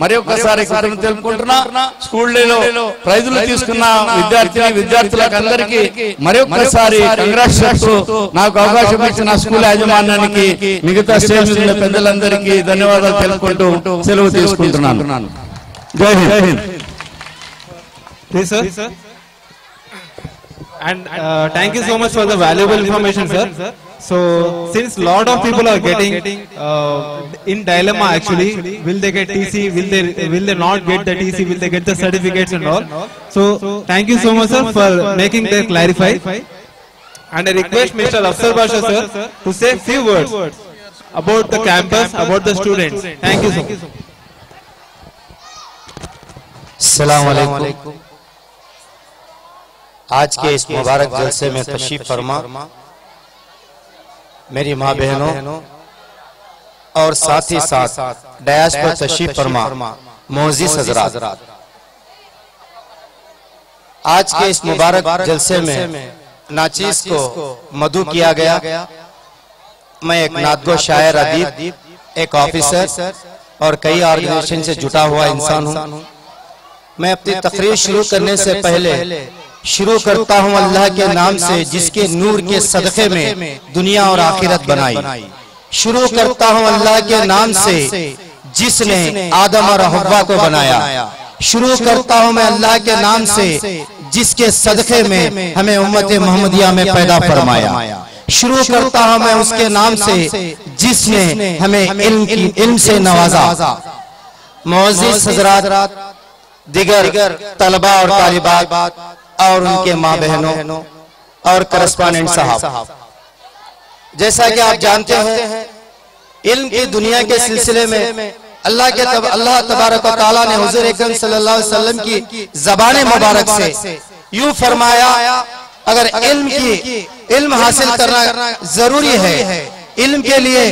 మరి ఒక్కసారి కృతజ్ఞతలు తెలుపుకుంటున్నా. స్కూల్ డేలో ప్రైజులు తీసుకున్న విద్యార్థులకు అందరికీ మరి ఒక్కసారి కంగ్రాట్స్ చెప్తూ నాకు అవకాశం ఇచ్చిన స్కూల్ యాజమాన్యానికి మిగతా స్టేజ్ మీద పెద్దలందరికీ ధన్యవాదాలు తెలుపుకుంటూ సెలవు తీసుకుంటున్నాను. జై Hind. And thank you so much for the valuable information, sir. So since lot of people are getting in dilemma actually, will they get TC, will they not get the TC, will they get the certificates and all. So thank you so much, sir, for making that clarified. And I request Mr. Afsar Basha, sir, to say few words about the campus, about the students. Thank you so much. Assalamu alaikum. आज के इस मुबारक जलसे में तशरीफ फरमा मेरी माँ बहनों और साथ ही साथ डयास पर तशरीफ फरमा मोअज़्ज़िज़ हज़रात, आज के इस मुबारक जलसे में नाचीज को मधु किया गया। मैं एक नादगो शायर, अदीब, एक ऑफिसर और कई ऑर्गेनाइजेशन से जुटा हुआ इंसान हूँ। मैं अपनी तकरीर शुरू करने से पहले शुरू करता हूं अल्लाह के नाम से जिसके नूर के सदक़े में दुनिया और आखिरत बनाई। शुरू करता हूं अल्लाह के नाम से जिसने आदम और हव्वा को बनाया। शुरू करता हूं मैं अल्लाह के नाम से जिसके सदक़े में हमें उम्मत मोहम्मदिया में पैदा फरमाया। शुरू करता हूं मैं उसके नाम से जिसने हमें इल्म से नवाजा। मुअज़्ज़िज़ हज़रात, दिगर तलबा और तालिबात और उनके माँ बहनों और करस्पॉन्डेंट साहब, जैसा कि आप जानते हैं इल्म की दुनिया के सिलसिले में अल्लाह तबारक व तआला ने हुज़ूर अकरम सल्लल्लाहु अलैहि वसल्लम की ज़बान मुबारक से यूं फरमाया, अगर इल्म हासिल करना जरूरी है, इल्म के लिए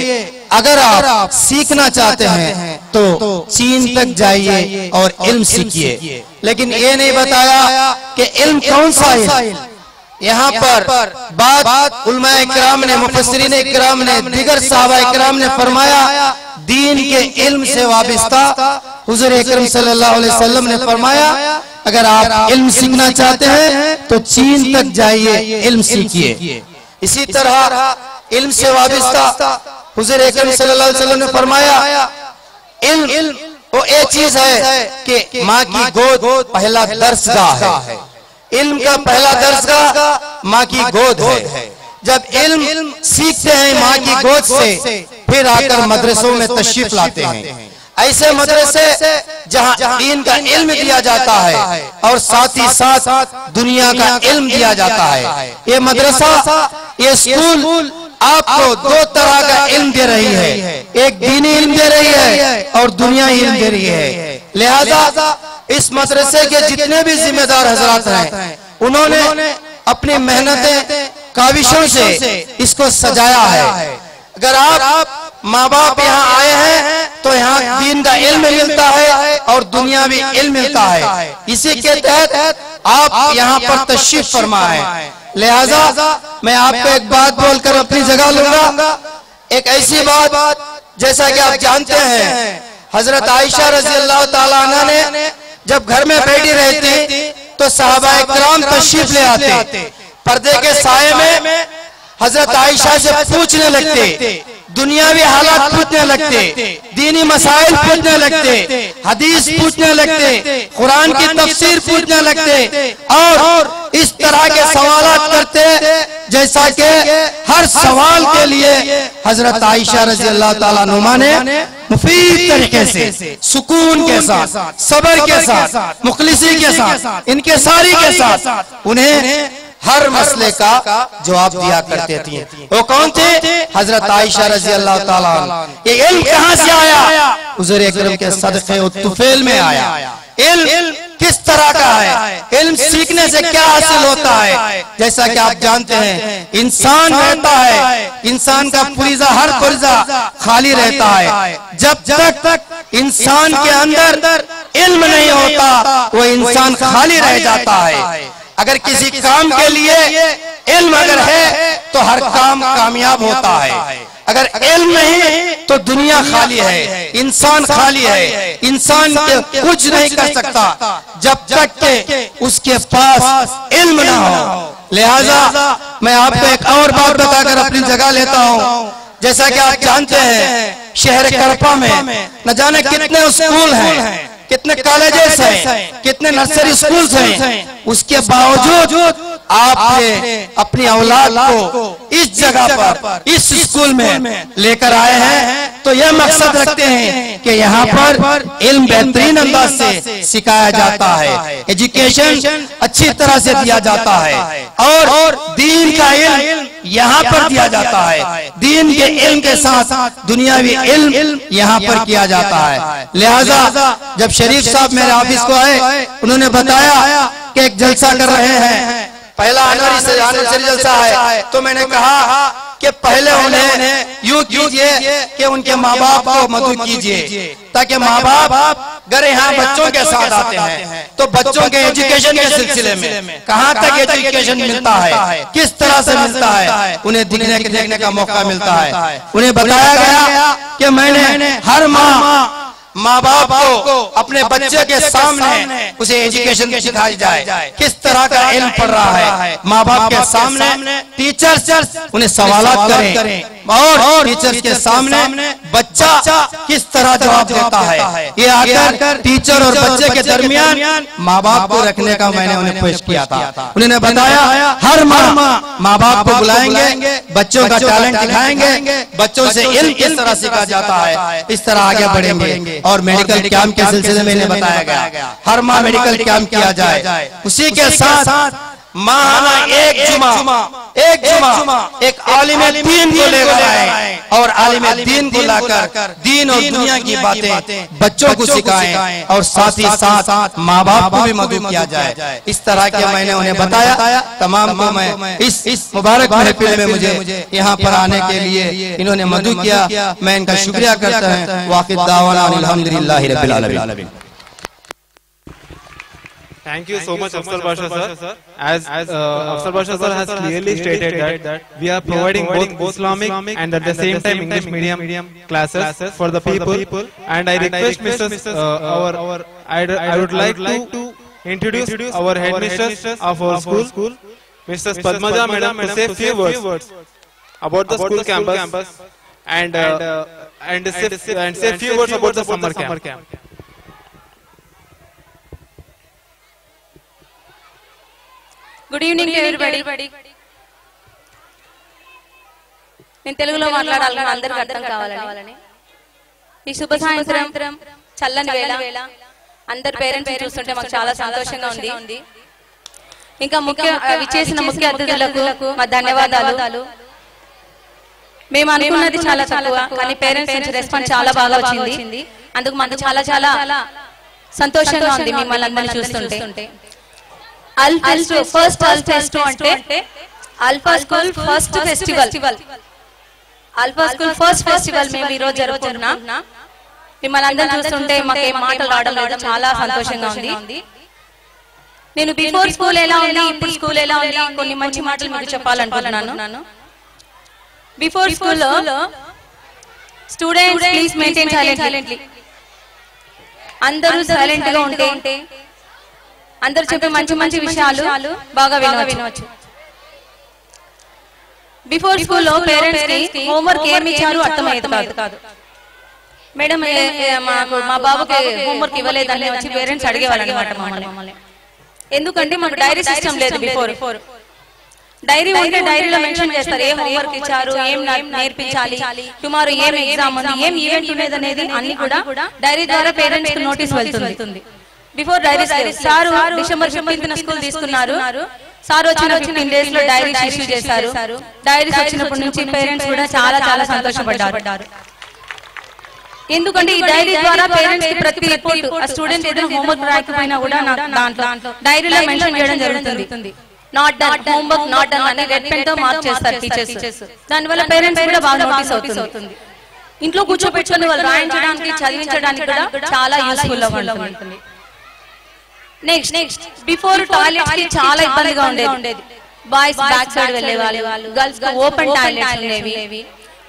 अगर आप सीखना चाहते हैं तो चीन तक जाइए और इल्म सीखिए। लेकिन ये नहीं बताया कि इल्म कौन सा है। यहाँ पर बात उलमाए इकराम ने, मुफस्सिरीन इकराम ने, दिगर सहाबा इकराम ने फरमाया दीन के इल्म से वाबिस्ता हुज़ूर अकरम सल्लल्लाहु अलैहि वसल्लम ने फरमाया अगर आप इल्म सीखना चाहते हैं तो चीन तक जाइए, इल्म सीखिए। इसी तरह इल्म से वाबिस्ता हुज़ूर अकरम सल्लल्लाहु अलैहि वसल्लम ने फरमाया इल्म वो एक चीज है कि माँ की गोद पहला दर्सगाह है। इल्म का पहला दर्सगाह माँ की गोद है। जब इल्म सीखते हैं माँ की गोद से, फिर आकर मदरसों में तशरीफ लाते हैं। ऐसे मदरसे जहाँ दीन का इल्म दिया जाता है और साथ ही साथ दुनिया का इल्म दिया जाता है। ये मदरसा, ये स्कूल आपको दो तरह का इल्म दे रही है, एक दीनी इल्म दे रही है और दुनिया इल्म दे रही है। लिहाजा इस मदरसे के जितने भी जिम्मेदार हजरात हैं, उन्होंने अपनी मेहनतें काविशों से इसको सजाया है। अगर आप माँ बाप यहाँ आए हैं तो यहाँ दीन का इल्म मिलता है और दुनियावी इल्म मिलता है। इसी के तहत आप यहाँ पर तशरीफ फरमा है। लिहाजा मैं आपको एक बात बोलकर अपनी जगह लूंगा। एक ऐसी बात, जैसा कि आप जानते हैं, हजरत आयशा रजी अल्लाह ताला अन्हा ने जब घर में बैठी रहती तो सहाबा इकराम तशरीफ ले आते। पर्दे के साये में हजरत आयशा से पूछने लगते, दुनियावी हालात पूछने लगते, दीनी मसाइल पूछने लगते, हदीस पूछने लगते, कुरान की तफसीर पूछने लगते और इस तरह के सवाल करते जैसा कि हर सवाल के लिए हजरत आयशा रज़ी अल्लाह ताला नुमा ने मुफीद तरीके से, सुकून के साथ, सब्र के साथ, मुखलिसी के साथ, इनके सारी के साथ उन्हें हर मसले का जवाब दिया करते थे। वो कौन थे? हजरत आयशा रज़ी अल्लाह ताला। ये इल्म कहाँ से आया? हुज़ूर अकरम के सदक़े व तुफ़ैल में आया। इल्म किस तरह का है? इल्म सीखने से क्या हासिल होता है? जैसा कि आप जानते हैं, इंसान रहता है, इंसान का पुर्जा, हर पुर्जा खाली रहता है। जब तक इंसान के अंदर इल्म नहीं होता, वो इंसान खाली रह जाता है। अगर किसी काम के लिए इल्म अगर है तो हर काम कामयाब होता है। अगर इल्म नहीं तो दुनिया खाली है, इंसान खाली है, इंसान कुछ नहीं कर सकता जब तक के उसके पास इल्म ना हो। लिहाजा मैं आपको एक और बात बताकर अपनी जगह लेता हूँ। जैसा कि आप जानते हैं, शहर करपा में न जाने कितने स्कूल हैं, कितने कॉलेजेस हैं, कितने नर्सरी स्कूल्स हैं, उसके बावजूद आपने अपनी औलाद को इस जगह पर, इस स्कूल में लेकर आए हैं तो यह मकसद रखते हैं कि यहाँ पर इल्म बेहतरीन अंदाज से सिखाया जाता है, एजुकेशन अच्छी तरह से दिया जाता है और दीन का इल्म यहाँ पर दिया जाता है। दीन के इल्म के साथ दुनियावी इल्म यहाँ पर किया जाता है। लिहाजा जब शरीफ साहब मेरे ऑफिस को आए, उन्होंने बताया कि एक जलसा कर रहे हैं, पहला एनिवर्सरी जलसा है, तो मैंने कहा कि पहले उन्हें यूं कीजिए कि उनके माँ बाप को मदद कीजिए, ताकि माँ बाप अगर यहाँ बच्चों के साथ आते हैं तो बच्चों के एजुकेशन के सिलसिले में कहाँ तक एजुकेशन मिलता है, किस तरह से मिलता है, उन्हें देखने का मौका मिलता है। उन्हें बताया गया कि मैंने हर माँ बाप को अपने बच्चे के सामने उसे एजुकेशन सिखाई जाए, किस तरह का इल्म पढ़ रहा है। माँ बाप के सामने टीचर्स उन्हें सवालात करें और टीचर्स के सामने बच्चा किस तरह जवाब देता है। ये आकर टीचर और बच्चे के दरमियान माँ बाप को रखने का मैंने उन्हें पेश किया था। उन्होंने बताया हर माँ बाप को बुलाएंगे, बच्चों का टैलेंट दिखाएंगे, बच्चों से इल्म किस तरह सीखा जाता है, इस तरह आगे बढ़ेंगे। और मेडिकल कैंप के सिलसिले में इन्हें बताया गया, हर माह मेडिकल कैंप किया जाए। उसी के साथ माहाना एक जुमा एक आलिम दीन को लेकर आए और आलिम दीन को लाकर दीन और दुनिया की बातें बच्चों को सिखाएं और साथ ही साथ माँ बाप को भी मदद किया जाए। इस तरह के मैंने उन्हें बताया। तमाम को मैं इस मुबारक महफिल में मुझे यहाँ पर आने के लिए इन्होंने मदद किया, मैं इनका शुक्रिया करता हूँ। वाक़िद दावाना अल्हम्दुलिल्लाहि रब्बिल आलमीन। Thank you so much, Afzal Basha sir. As Afzal Basha sir has clearly stated that we are providing both Islamic and at the same time English medium classes for the people. And I request I would like to introduce our headmistress of our school, Mrs. Padmaja Madam, to say few words about the school campus and say few words about the summer camp. Good evening everybody. నేను తెలుగులో మాట్లాడాలని అందరికీ అర్థం కావాలని. ఈ శుభ సాయంత్రం చల్లని వేళ అందరి పేరెంట్స్ చూస్తుంటే మాకు చాలా సంతోషంగా ఉంది. ఇంకా విచ్చేసిన ముఖ్య అతిథులకు మా ధన్యవాదాలు. మేము అనుకున్నది చాలా తక్కువ, కానీ పేరెంట్స్ నుంచి రెస్పాన్స్ చాలా బాగా వచ్చింది. అందుకు మాకు చాలా చాలా సంతోషంగా ఉంది మిమ్మల్ని అందరినీ చూస్తుంటే. ఫస్ట్ అల్ఫెస్టో అంటే alpha school first festival. Alpha school first festival మేము ఈ రోజు జరుపుకుంటున్నాం. మిమ్మల్ని అందరూ చూస్తుంటే మాకు ఏం మాటలు రావడం లేదు, చాలా సంతోషంగా ఉంది. నేను బిఫోర్ స్కూల్ ఎలా ఉంది, ఇప్పుడు స్కూల్ ఎలా ఉంది, కొన్ని మంచి మాటలు మీకు చెప్పాలనుకుంటున్నాను. బిఫోర్ స్కూల్లో స్టూడెంట్స్ ప్లీజ్ మెయింటైన్ సైలెంట్లీ. అందరూ సైలెంట్ గా ఉంటే అందరూ చెప్పే మంచి మంచి విషయాలు బాగా వినవచ్చు. బిఫోర్ స్కూల్లో పేరెంట్స్ కి హోంవర్క్ ఏమి ఇచ్చారు అర్థమయ్యేది కాదు. మేడం మా బాబుకి హోంవర్క్ ఇవ్వలేదని వచ్చి పేరెంట్స్ అడిగేవాళ్ళు అనమాట మమ్మల్ని. ఎందుకంటే మాకు డైరీ సిస్టమ్ లేదు. బిఫోర్ డైరీ ఉంటే డైరీలో మెన్షన్ చేస్తారు ఏ హోంవర్క్ ఇచ్చారు, ఏం నేర్పించాలి, టుమారో ఏం ఎగ్జామ్ ఉంది, ఏం ఈవెంట్ ఉండేది అనేది అన్ని కూడా డైరీ ద్వారా పేరెంట్స్ కి నోటీస్ వెళ్తుంది. బిఫోర్ డైరీ సార్ డిసెంబర్ 15న స్కూల్ తీసుకున్నారు. సార్ వచ్చిన 15 days లో డైరీస్ ఇష్యూ చేశారు. డైరీస్ వచ్చినప్పటి నుంచి పేరెంట్స్ కూడా చాలా చాలా సంతోషపడ్డారు. ఎందుకంటే ఈ డైరీ ద్వారా పేరెంట్స్ కి ప్రతి రిపోర్ట్ ఆ స్టూడెంట్ ఏదైనా హోంవర్క్ రాకపోయినా కూడా దాంట్లో డైరీలో మెన్షన్ చేయడం జరుగుతుంది. Not done, homework not done అని రెడ్ పెన్ తో మార్క్ చేస్తారు టీచర్స్. దానివల్ల పేరెంట్స్ కూడా బాగా నోటీస్ అవుతుంది. ఇంట్లో కూర్చోబెట్టుకుని వాళ్ళు రాయించడానికి చదివించడానికి కూడా చాలా యూస్ఫుల్ గా ఉంటుంది. నెక్స్ట్ బిఫోర్ టాయిలెట్స్ కి చాలా ఇబ్బందిగా ఉండేది. బాయ్స్ బ్యాక్ సైడ్ వెళ్లే వాళ్ళు, గర్ల్స్ కి ఓపెన్ టాయిలెట్స్ ఉండేవి.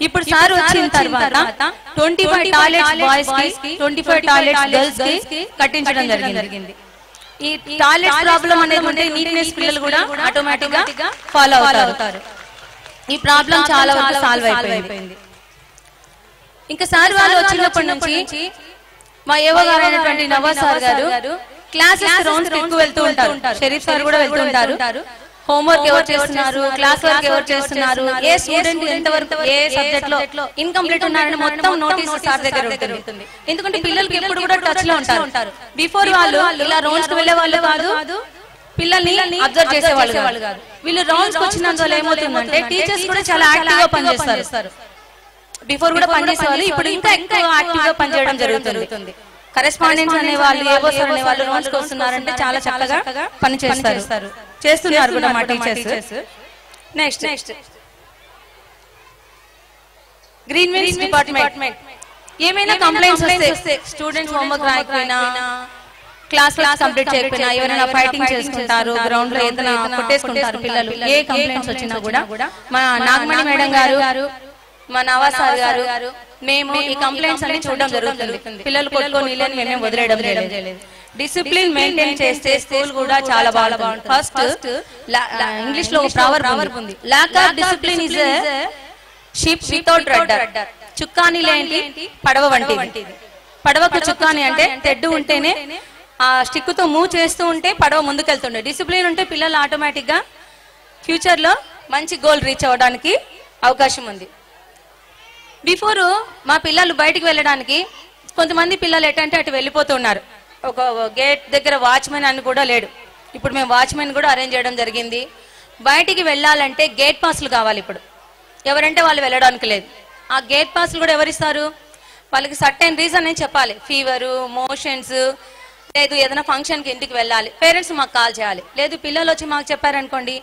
ఇప్పుడు సార్ వచ్చిన తర్వాత 25 టాయిలెట్స్ బాయ్స్ కి, 25 టాయిలెట్స్ గర్ల్స్ కి కట్టించడం జరిగింది. ఈ టాయిలెట్ ప్రాబ్లం అనేది ఉంటే నీట్నెస్ పిల్లలు కూడా ఆటోమేటిక్ గా ఫాలో అవుతారు. ఈ ప్రాబ్లం చాలా వరకు సాల్వ్ అయిపోయింది. ఇంకా సార్ వాళ్ళు వచ్చినప్పటి నుంచి మా ఏవో గారు అయినటువంటి నవాజ్ సార్ గారు క్లాసెస్ రౌండ్స్ ఎక్కువ వెళ్తూ ఉంటారు. షరీఫ్ సార్ కూడా వెళ్తూ ఉంటారు. హోంవర్క్ ఎవరు చేస్తున్నారు, క్లాస్ వర్క్ ఎవరు చేస్తున్నారు, ఏ స్టూడెంట్ ఎంతవరకు ఏ సబ్జెక్ట్ లో ఇన్కంప్లీట్ ఉన్నారని మొత్తం నోటీస్ సార్ దగ్గర ఉంటుంది. ఎందుకంటే పిల్లలకి ఎప్పుడు కూడా టచ్ లో ఉంటారు. బిఫోర్ వాళ్ళు ఇలా రౌండ్స్ కి వెళ్లే వాళ్ళు కాదు, పిల్లల్ని అబ్జర్వ్ చేసేవాళ్ళు కాదు. వీళ్ళు రౌండ్స్ వచ్చినందువల్ల ఏమవుతుందంటే టీచర్స్ కూడా చాలా యాక్టివ్ గా పనిచేస్తారు. బిఫోర్ కూడా పనిచేసేవాళ్ళు, ఇప్పుడు ఇంకా ఎక్కువ యాక్టివ్ గా పనిచేయడం జరుగుతుంది. కరెస్పాండెంట్స్ అనే వాళ్ళు, ఏవోస్ అనే వాళ్ళు రౌండ్స్ కి వస్తున్నారంటే చాలా చక్కగా పని చేస్తున్నారు కూడా మా teachers. Next green wings department. ఏమైనా కంప్లైంట్స్ వస్తే స్టూడెంట్స్ హోంవర్క్ రాయకపోయినా, క్లాస్ కంప్లీట్ చేయకపోయినా, ఎవరైనా ఫైటింగ్ చేసుకుంటారు, గ్రౌండ్ లో ఏదైనా కొట్టేసుకుంటారు పిల్లలు, ఏ కంప్లైంట్స్ వచ్చినా కూడా మా నాగమణి మేడం గారు, మా నవాజ్ సార్ గారు మేము ఈ కంప్లైంట్స్ అన్ని చూడడం జరుగుతుంది. పిల్లలు కొట్టుకొని వీళ్ళని మేమే వదిలేయడం లేదు. డిసిప్లిన్ మెయింటైన్ చేస్తే స్కూల్ కూడా చాలా బాగుంటుంది. ఫస్ట్ ఇంగ్లీష్ లో ప్రావర్బ్ ఉంది, lack of discipline is ship without rudder. చుక్కాని లేని పడవ వంటిది. పడవకు చుక్కాని అంటే తెడ్డు ఉంటేనే ఆ స్టిక్ తో మూవ్ చేస్తూ ఉంటే పడవ ముందుకెళ్తుండే. డిసిప్లిన్ ఉంటే పిల్లలు ఆటోమేటిక్ గా ఫ్యూచర్ లో మంచి గోల్ రీచ్ అవ్వడానికి అవకాశం ఉంది. బిఫోర్ మా పిల్లలు బయటికి వెళ్ళడానికి కొంతమంది పిల్లలు ఎటంటే అటు వెళ్ళిపోతున్నారు. ఒక గేట్ దగ్గర వాచ్మెన్ అని కూడా లేడు. ఇప్పుడు మేము వాచ్మెన్ కూడా అరేంజ్ చేయడం జరిగింది. బయటికి వెళ్ళాలంటే గేట్ పాస్లు కావాలి. ఇప్పుడు ఎవరంటే వాళ్ళు వెళ్ళడానికి లేదు. ఆ గేట్ పాస్లు కూడా ఎవరిస్తారు? వాళ్ళకి సర్టెన్ రీజన్ అని చెప్పాలి. ఫీవరు, మోషన్స్, లేదు ఏదైనా ఫంక్షన్కి ఇంటికి వెళ్ళాలి, పేరెంట్స్ మాకు కాల్ చేయాలి. లేదు పిల్లలు వచ్చి మాకు చెప్పారనుకోండి,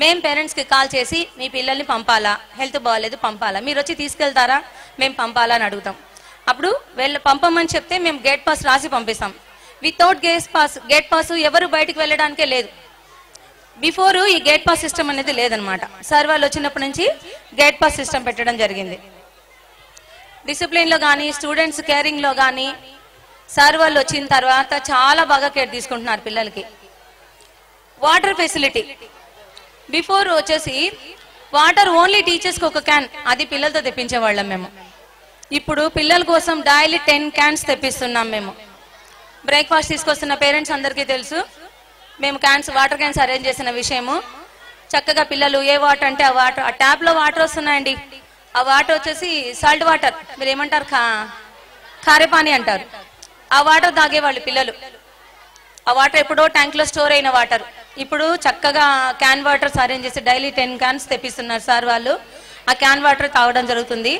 మేము పేరెంట్స్కి కాల్ చేసి మీ పిల్లల్ని పంపాలా, హెల్త్ బాగాలేదు పంపాలా, మీరు వచ్చి తీసుకెళ్తారా, మేము పంపాలా అని అడుగుతాం. అప్పుడు పంపమని చెప్తే మేము గేట్ పాస్ రాసి పంపిస్తాం. వితౌట్ గేట్ పాస్ ఎవరు బయటికి వెళ్ళడానికే లేదు. బిఫోర్ ఈ గేట్ పాస్ సిస్టమ్ అనేది లేదనమాట. సార్ వాళ్ళు వచ్చినప్పటి నుంచి గేట్ పాస్ సిస్టమ్ పెట్టడం జరిగింది. డిసిప్లిన్ లో కానీ, స్టూడెంట్స్ కేరింగ్ లో కానీ సార్ వాళ్ళు వచ్చిన తర్వాత చాలా బాగా కేర్ తీసుకుంటున్నారు పిల్లలకి. వాటర్ ఫెసిలిటీ బిఫోర్ వచ్చేసి వాటర్ ఓన్లీ టీచర్స్కి ఒక క్యాన్, అది పిల్లలతో తెప్పించేవాళ్ళం మేము. ఇప్పుడు పిల్లల కోసం డైలీ 10 క్యాన్స్ తెప్పిస్తున్నాం మేము. బ్రేక్ఫాస్ట్ తీసుకొస్తున్న పేరెంట్స్ అందరికీ తెలుసు. మేము వాటర్ క్యాన్స్ అరేంజ్ చేసిన విషయము. చక్కగా పిల్లలు ఏ వాటర్ అంటే ఆ వాటర్, ఆ ట్యాప్ లో వాటర్ వస్తున్నాయండి. ఆ వాటర్ వచ్చేసి సాల్ట్ వాటర్, మీరు ఏమంటారు, కారేపాని అంటారు. ఆ వాటర్ తాగేవాళ్ళు పిల్లలు. ఆ వాటర్ ఎప్పుడో ట్యాంక్లో స్టోర్ అయిన వాటర్ ఇప్పుడు చక్కగా క్యాన్ వాటర్స్ అరేంజ్ చేసి డైలీ 10 క్యాన్స్ తెప్పిస్తున్నారు సార్ వాళ్ళు. ఆ క్యాన్ వాటర్ తాగడం జరుగుతుంది.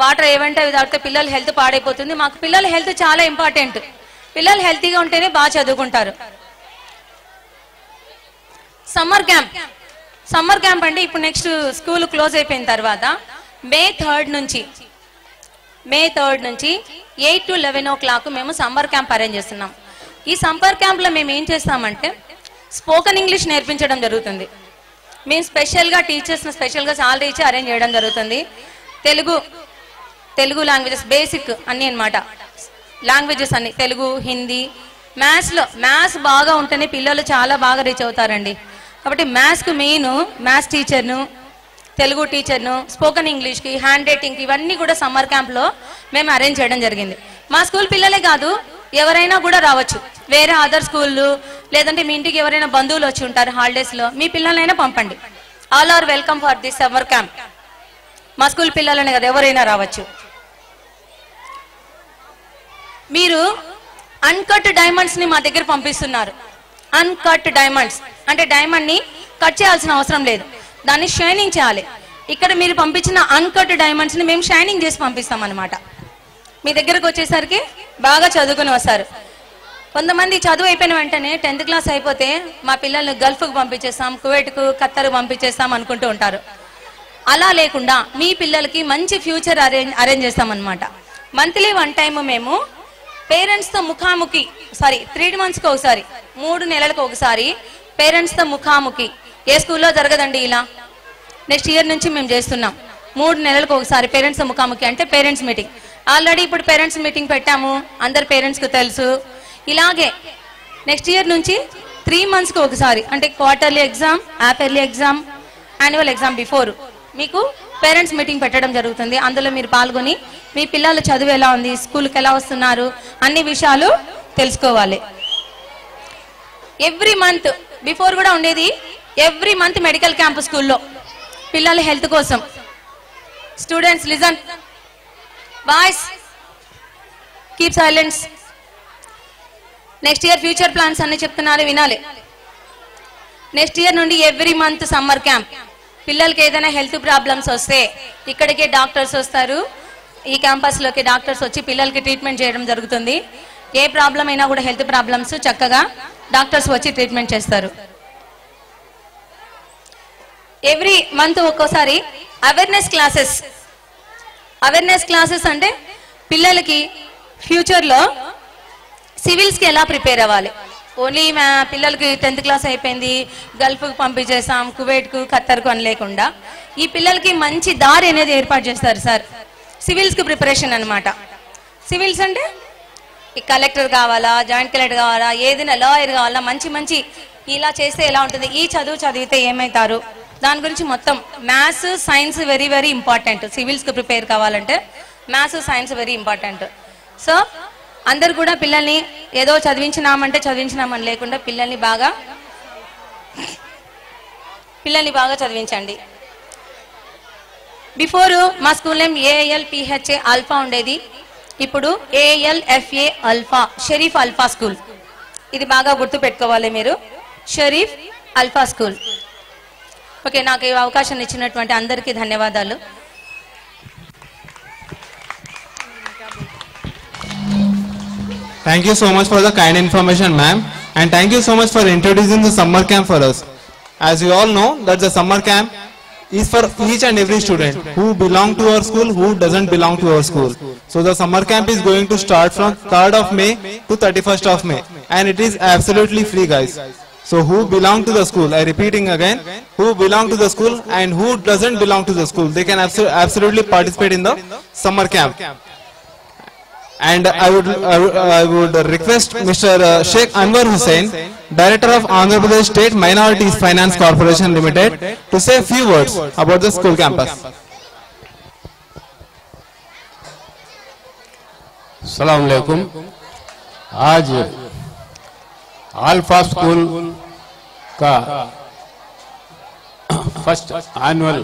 వాటర్ ఏమంటే అవి తాగితే పిల్లల హెల్త్ పాడైపోతుంది. మాకు పిల్లల హెల్త్ చాలా ఇంపార్టెంట్. పిల్లలు హెల్తీగా ఉంటేనే బాగా చదువుకుంటారు. సమ్మర్ క్యాంప్ అంటే ఇప్పుడు నెక్స్ట్ స్కూల్ క్లోజ్ అయిపోయిన తర్వాత మే 3 నుంచి 8 to 11 o'clock మేము సమ్మర్ క్యాంప్ అరేంజ్ చేస్తున్నాం. ఈ సమ్మర్ క్యాంప్లో మేము ఏం చేస్తామంటే స్పోకెన్ ఇంగ్లీష్ నేర్పించడం జరుగుతుంది. మేము స్పెషల్గా టీచర్స్ని స్పెషల్గా సాలరీ ఇచ్చి అరేంజ్ చేయడం జరుగుతుంది. తెలుగు లాంగ్వేజెస్ బేసిక్ అన్నీ అన్నమాట. లాంగ్వేజెస్ అన్ని తెలుగు, హిందీ. మ్యాథ్స్ బాగా ఉంటేనే పిల్లలు చాలా బాగా రీచ్ అవుతారండి. కాబట్టి మ్యాథ్స్కి మెయిన్ మ్యాథ్స్ టీచర్ను, తెలుగు టీచర్ను, స్పోకెన్ ఇంగ్లీష్కి, హ్యాండ్ రైటింగ్కి ఇవన్నీ కూడా సమ్మర్ క్యాంప్లో మేము అరేంజ్ చేయడం జరిగింది. మా స్కూల్ పిల్లలే కాదు, ఎవరైనా కూడా రావచ్చు. వేరే అదర్ స్కూళ్ళు లేదంటే మీ ఇంటికి ఎవరైనా బంధువులు వచ్చి ఉంటారు హాలిడేస్లో, మీ పిల్లలైనా పంపండి. All are welcome for this summer camp. మా స్కూల్ పిల్లలనే కదా, ఎవరైనా రావచ్చు. మీరు అన్కట్ డైమండ్స్ని మా దగ్గర పంపిస్తున్నారు. అన్కట్ డైమండ్స్ అంటే డైమండ్ని కట్ చేయాల్సిన అవసరం లేదు, దాన్ని షైనింగ్ చేయాలి. ఇక్కడ మీరు పంపించిన అన్కట్ డైమండ్స్ని మేము షైనింగ్ చేసి పంపిస్తాం అన్నమాట. మీ దగ్గరకు వచ్చేసరికి బాగా చదువుకుని వస్తారు. కొంతమంది చదువు అయిపోయిన వెంటనే 10th క్లాస్ అయిపోతే మా పిల్లల్ని గల్ఫ్కు పంపించేస్తాం, కువైట్కు, ఖత్తర్కు పంపించేస్తాం అనుకుంటూ ఉంటారు. అలా లేకుండా మీ పిల్లలకి మంచి ఫ్యూచర్ అరేంజ్ చేస్తామన్నమాట. మంత్లీ 1 time మేము పేరెంట్స్తో ముఖాముఖి 3 monthsకి ఒకసారి, 3 నెలలకు ఒకసారి పేరెంట్స్తో ముఖాముఖి. ఏ స్కూల్లో జరగదండి ఇలా. నెక్స్ట్ ఇయర్ నుంచి మేము చేస్తున్నాం. 3 నెలలకు ఒకసారి పేరెంట్స్తో ముఖాముఖి అంటే పేరెంట్స్ మీటింగ్. ఆల్రెడీ ఇప్పుడు పేరెంట్స్ మీటింగ్ పెట్టాము, అందరు పేరెంట్స్కి తెలుసు. ఇలాగే నెక్స్ట్ ఇయర్ నుంచి 3 monthsకి ఒకసారి అంటే quarterly exam, half-yearly exam, annual exam before మీకు పేరెంట్స్ మీటింగ్ పెట్టడం జరుగుతుంది. అందులో మీరు పాల్గొని మీ పిల్లల చదువు ఎలా ఉంది, స్కూల్కి ఎలా వస్తున్నారు, అన్ని విషయాలు తెలుసుకోవాలి. ఎవ్రీ మంత్ బిఫోర్ కూడా ఉండేది. ఎవ్రీ మంత్ మెడికల్ క్యాంప్ స్కూల్లో పిల్లల హెల్త్ కోసం. Students listen, boys keep silence. Next year future plans అన్ని చెప్తున్నారు, వినాలి. నెక్స్ట్ ఇయర్ నుండి ఎవ్రీ మంత్ సమ్మర్ క్యాంప్. పిల్లలకి ఏదైనా హెల్త్ ప్రాబ్లమ్స్ వస్తే ఇక్కడికే డాక్టర్స్ వస్తారు. ఈ క్యాంపస్లోకి డాక్టర్స్ వచ్చి పిల్లలకి ట్రీట్మెంట్ చేయడం జరుగుతుంది. ఏ ప్రాబ్లం అయినా కూడా హెల్త్ ప్రాబ్లమ్స్ చక్కగా డాక్టర్స్ వచ్చి ట్రీట్మెంట్ చేస్తారు. ఎవ్రీ మంత్ ఒక్కోసారి అవేర్నెస్ క్లాసెస్ అంటే పిల్లలకి ఫ్యూచర్లో సివిల్స్కి ఎలా ప్రిపేర్ అవ్వాలి. ఓన్లీ మా పిల్లలకి 10th క్లాస్ అయిపోయింది, గల్ఫ్కి పంపించేసాం, కువైట్కు, ఖత్తర్కు అని లేకుండా ఈ పిల్లలకి మంచి దారి అనేది ఏర్పాటు చేస్తారు సార్. సివిల్స్కి ప్రిపరేషన్ అనమాట. సివిల్స్ అంటే ఈ కలెక్టర్ కావాలా, జాయింట్ కలెక్టర్ కావాలా, ఏదైనా లాయర్ కావాలా, మంచి ఇలా చేస్తే ఎలా ఉంటుంది, ఈ చదువు చదివితే ఏమవుతారు, దాని గురించి మొత్తం. Maths, science very very important. సివిల్స్కి ప్రిపేర్ కావాలంటే maths, science very important. So అందరు కూడా పిల్లల్ని ఏదో చదివించినామని లేకుండా పిల్లల్ని బాగా చదివించండి. బిఫోర్ మా స్కూల్ నేమ్ ALPHA ఆల్ఫా ఉండేది. ఇప్పుడు ALFA alpha, Sharif alpha school. ఇది బాగా గుర్తు పెట్టుకోవాలి మీరు, షరీఫ్ ఆల్ఫా స్కూల్. ఓకే, నాకు ఈ అవకాశం ఇచ్చినటువంటి అందరికీ ధన్యవాదాలు. Thank you so much for the kind information, ma'am, and thank you so much for introducing the summer camp for us. As you all know that the summer camp is for each and every student who belong to our school, who doesn't belong to our school. So the summer camp is going to start from 3rd of May to 31st of May, and it is absolutely free, guys. So who belong to the school, I repeating again, who belong to the school and who doesn't belong to the school, they can absolutely participate in the summer camp. And I would request Mr. Sheikh Anwar Hussain, Director of Andhra Pradesh State Minorities Finance Corporation Limited, to say a few words about the school campus. अस्सलाम वालेकुम। आज alpha school का first annual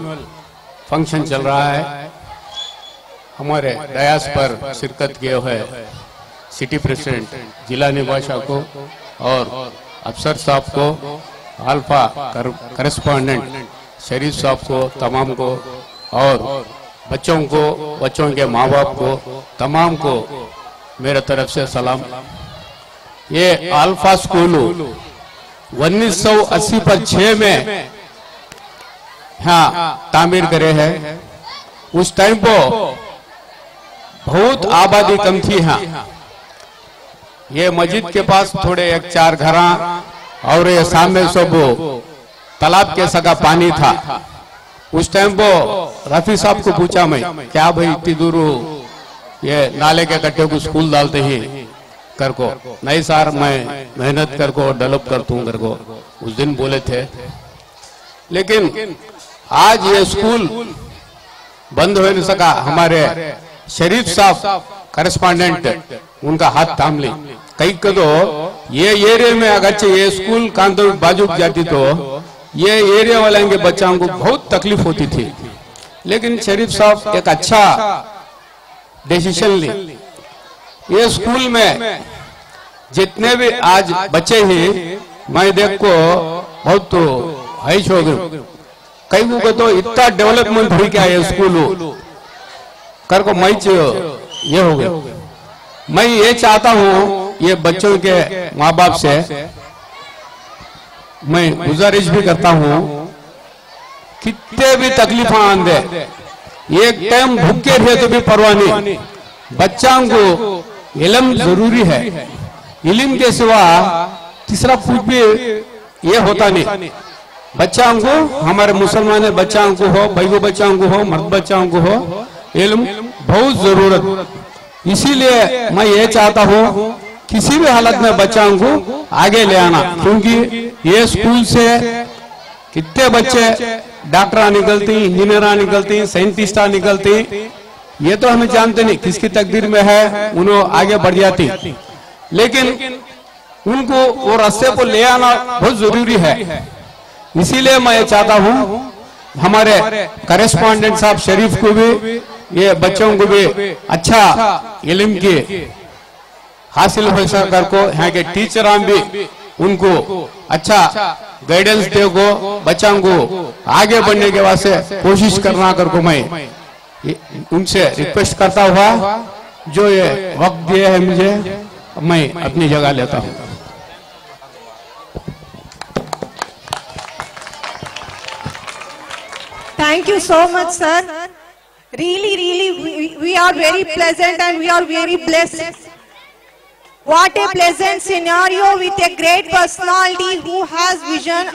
function चल रहा है। हमारे दयास पर शिरकत किए हुए सिटी प्रेसिडेंट जिलानी बादशाह को और अफसर साहब को, अल्फा करेस्पॉन्डेंट शरीफ साहब को, तमाम को, और बच्चों को, बच्चों के माँ बाप को, तमाम को मेरे तरफ से सलाम। ये अल्फा स्कूल 1980 पर 6 में हाँ तामीर करे है। उस टाइम को बहुत आबादी कम थी। हाँ, ये मस्जिद के पास थोड़े 1-4 घर और ये सामने सब तालाब के सगा पानी था। उस टाइम को रफी साहब को पूछा मैं, क्या भाई इतनी दूर ये नाले के कट्टे को स्कूल डालते ही कर को? नहीं सर, मैं मेहनत कर को डेवलप करता हूँ कर को, उस दिन बोले थे। लेकिन आज ये स्कूल बंद हो नहीं सका। हमारे शरीफ साहब करेस्पॉन्डेंट उनका हाथ थाम ली। कई को तो ये एरिया में अगर ये स्कूल कांतो बाजू जाती तो ये एरिया वाले के बच्चों को बहुत तकलीफ होती थी। लेकिन शरीफ साहब एक अच्छा डिसीजन ली। ये स्कूल में जितने भी आज बच्चे हैं मैं देख को बहुत तो हाइश हो गए। कई को तो इतना डेवलपमेंट हुई क्या ये स्कूल कर को मैं ये हो गया। मैं ये चाहता हूँ ये बच्चों के माँ बाप से मैं गुजारिश भी करता हूँ, कितने भी तकलीफ आंदे, एक टाइम भूखे रहे तो भी परवाह नहीं, बच्चों को इल्म जरूरी है। इल्म के सिवा तीसरा कुछ भी ये होता नहीं। बच्चों को, हमारे मुसलमान बच्चों को हो, भाई बच्चों को हो, मर्द बच्चों को हो, इल्म बहुत जरूरत। इसीलिए मैं ये चाहता हूँ किसी भी हालत में बच्चों को आगे ले आना, क्योंकि ये स्कूल से कितने बच्चे डॉक्टर निकलती, इंजीनियर निकलती, साइंटिस्ट निकलती, ये तो हमें जानते नहीं किसकी तकदीर में है, उन्होंने आगे बढ़ जाती। लेकिन उनको वो रास्ते को ले आना बहुत जरूरी है। इसीलिए मैं ये चाहता हूँ हमारे करेस्पॉन्डेंट साहब शरीफ को भी, ये बच्चों को भी अच्छा इल्म की हासिल हो सकर को, यहाँ के टीचर भी उनको अच्छा गाइडेंस दे को, बच्चों को आगे बढ़ने के वास्ते कोशिश करना कर को मैं उनसे रिक्वेस्ट करता हुआ जो ये वक्त दिए है मुझे, मैं अपनी जगह लेता हूँ। Thank you so much, sir. Really, we are very pleasant and we are very blessed. What a pleasant scenario with a great personality who has vision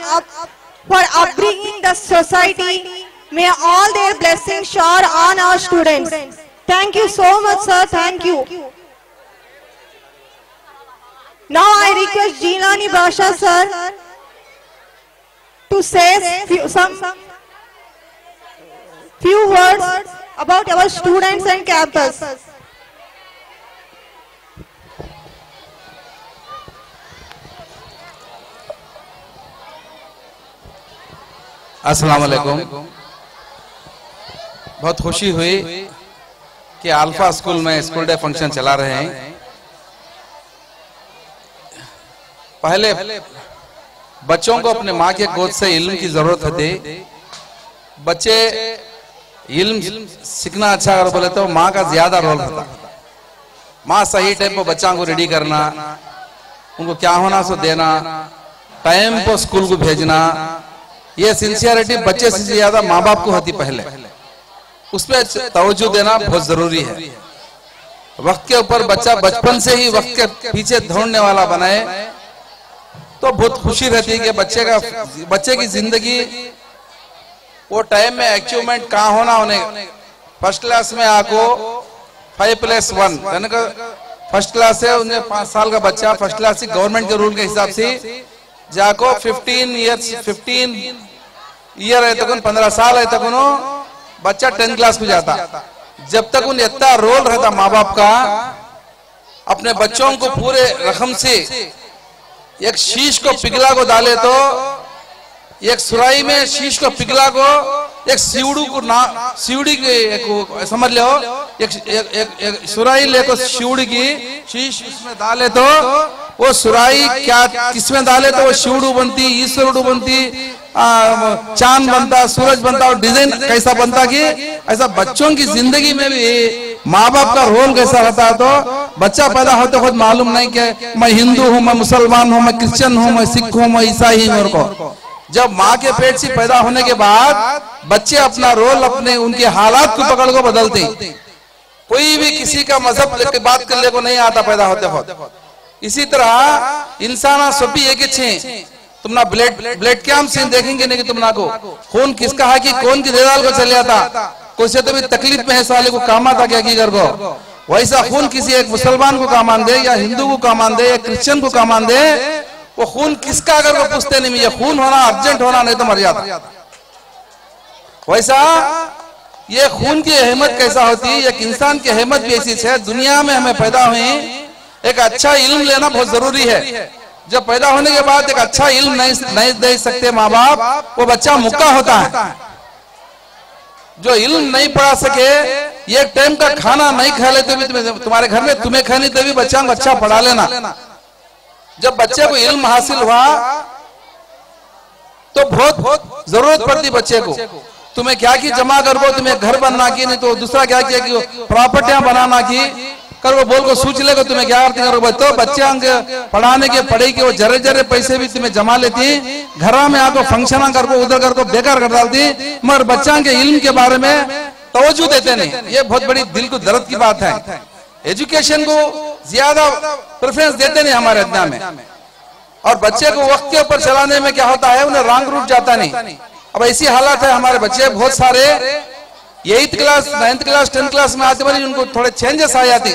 for upbringing the society. May all their blessings shower on our students. Thank you so much, sir. Thank you. Now I request Jilani Basha, sir, to say few words about our students and campus. अस्सलाम वालेकुम। बहुत खुशी हुई कि alpha school में school day function चला रहे हैं। पहले बच्चों को अपने माँ के गोद से इल्म की जरूरत होती। बच्चे इल्म सीखना अच्छा अगर बोले तो माँ का ज्यादा रोल होता। माँ सही टाइम पर बच्चों को रेडी करना, उनको क्या होना सो देना, टाइम पर स्कूल को भेजना, ये सिंसियरिटी बच्चे से ज्यादा माँ बाप को होती। पहले उस पर तवज्जो देना बहुत जरूरी है। वक्त के ऊपर बच्चा बचपन से ही वक्त के पीछे दौड़ने वाला बनाए तो बहुत खुशी रहती है कि बच्चे की जिंदगी वो टाइम में अचीवमेंट कहाँ होना उन्हें। फर्स्ट क्लास में आको 5+1 फर्स्ट क्लास से उन्हें 5 साल का बच्चा फर्स्ट क्लास से गवर्नमेंट के रूल के हिसाब से जाको 15 ईयर है तक 15 साल है तक बच्चा 10th क्लास को जाता। जब तक उन्हें इतना रोल रहता माँ बाप का, अपने बच्चों को पूरे रकम से एक शीश को पिघला को डाले तो एक सुराई में शीश को पिघला को एक सीवड़ू को सीवड़ी को समझ लो एक सुराई लेको शिवड़ की शीश इसमें डाले तो वो सुराई क्या किसमें डाले तो वो शिवड़ू बनती, ईश्वरुडू बनती, चांद बनता, सूरज बनता, और डिजाइन कैसा बनता कि ऐसा बच्चों की जिंदगी में भी माँ बाप का रोल कैसा रहता है। तो बच्चा पैदा होते खुद मालूम नहीं कि मैं हिंदू हूँ, मैं मुसलमान हूँ, मैं क्रिश्चियन हूँ, मैं सिख हूँ, मैं ईसाई हूँ। मेरे को जब माँ के पेट से पैदा होने के बाद बच्चे अपना रोल अपने उनके हालात को पकड़ को बदलते। कोई भी किसी का मजहब की बात करने को नहीं आता पैदा होते होते। इसी तरह इंसान सभी एक अच्छे तुम ना ब्लड कैंप से देखेंगे नहीं कि तुम ना को खून किसका है कि कौन की देदाल को चले आता, कोई से तो भी तकलीफ में है साले को काम आता क्या की घर को, वैसा खून किसी एक मुसलमान को काम आन दे या हिंदू को काम आन दे या क्रिश्चियन को काम आन दे, वो खून किसका अगर वो पूछते नहीं, ये खून होना अर्जेंट होना नहीं तो मर जाता। वैसा ये खून की अहमियत कैसा होती है, एक इंसान की अहमियत भी ऐसी है। दुनिया में हमें पैदा हुए एक अच्छा इल्म लेना बहुत जरूरी है। जब पैदा होने के बाद एक अच्छा इल्म नहीं दे सकते माँ बाप, वो बच्चा मुक्का होता है। जो इल्म नहीं पढ़ा सके, एक टाइम का खाना नहीं खा लेते भी तुम्हारे घर में तुम्हें खानी तभी बच्चा को अच्छा पढ़ा लेना। जब बच्चे को इल्म हासिल हुआ तो बहुत जरूरत पड़ती बच्चे को। तुम्हें क्या की जमा कर को, तुम्हें घर बनना की, नहीं तो दूसरा क्या किया कि प्रॉपर्टियां बनाना की कर वो बोल को सोच लेगा तुम्हें क्या करते करो। तो बच्चे पढ़ाने के पढ़े के वो जरे जरे पैसे भी तुम्हें जमा लेती, घर में आको फंक्शन कर को उधर कर को बेकार कर डालती, मगर बच्चा के इल्म के बारे में तवज्जो देते नहीं। ये बहुत बड़ी दिल को दर्द की बात है। एजुकेशन को ज्यादा प्रेफरेंस देते नहीं हमारे दुनिया में, और बच्चे को वक्त के ऊपर चलाने में क्या होता है, उन्हें रंग रूट जाता नहीं। अब ऐसी हालत है हमारे बच्चे बहुत सारे 8th class 9th class 10th class में आते बड़ी उनको थोड़े चेंजेस आ जाते।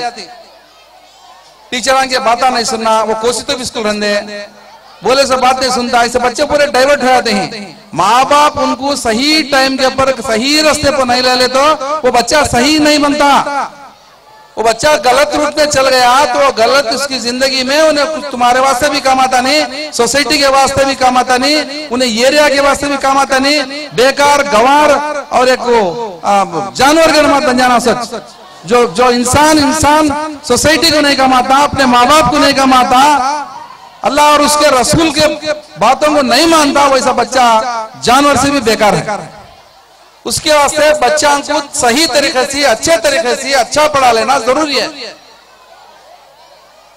टीचर के बातें नहीं सुनना, वो कोशिश तो भी स्कूल रहते बोले सब बात नहीं सुनता, ऐसे बच्चे पूरे डाइवर्ट हो जाते हैं। माँ बाप उनको सही टाइम के ऊपर सही रास्ते पर नहीं ले ले तो वो बच्चा सही नहीं बनता। वो बच्चा गलत रूट में चल गया तो वो गलत उसकी जिंदगी में उन्हें कुछ तुम्हारे वास्ते भी काम आता नहीं, सोसाइटी के वास्ते भी काम आता नहीं, उन्हें एरिया के वास्ते भी काम आता नहीं। बेकार गंवार और एक जानवर के मत बन जाना। सच जो इंसान सोसाइटी को नहीं कमाता, अपने माँ बाप को नहीं कमाता, अल्लाह और उसके रसूल के बातों को नहीं मानता, वैसा बच्चा जानवर से भी बेकार है। उसके वास्ते बच्चा को सही तरीके से अच्छे तरीके से अच्छा पढ़ा लेना जरूरी है।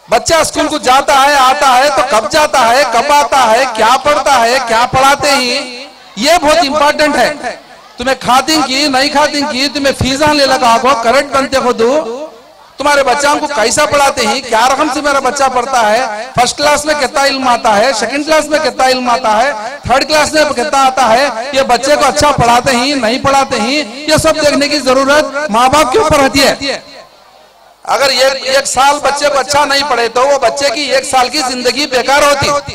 बच्चा स्कूल को जाता है आता है तो कब जाता है कब आता है, क्या पढ़ता है क्या पढ़ाते हैं, ये बहुत इंपॉर्टेंट है। तुम्हें खातिन की नहीं खातिन की, तुम्हें फीसा ले लगा को करंट बनते हो दो, तुम्हारे बच्चों को कैसा पढ़ाते हैं, क्या रकम से मेरा बच्चा पढ़ता है, फर्स्ट क्लास में कितना इल्म आता है, सेकंड क्लास में कितना इल्म आता है, थर्ड क्लास में कितना आता है, ये बच्चे को अच्छा पढ़ाते हैं नहीं पढ़ाते हैं, ये सब देखने की जरूरत माँ बाप के ऊपर रहती है। अगर एक साल बच्चे को अच्छा नहीं पढ़े तो वो बच्चे की 1 साल की जिंदगी बेकार होती।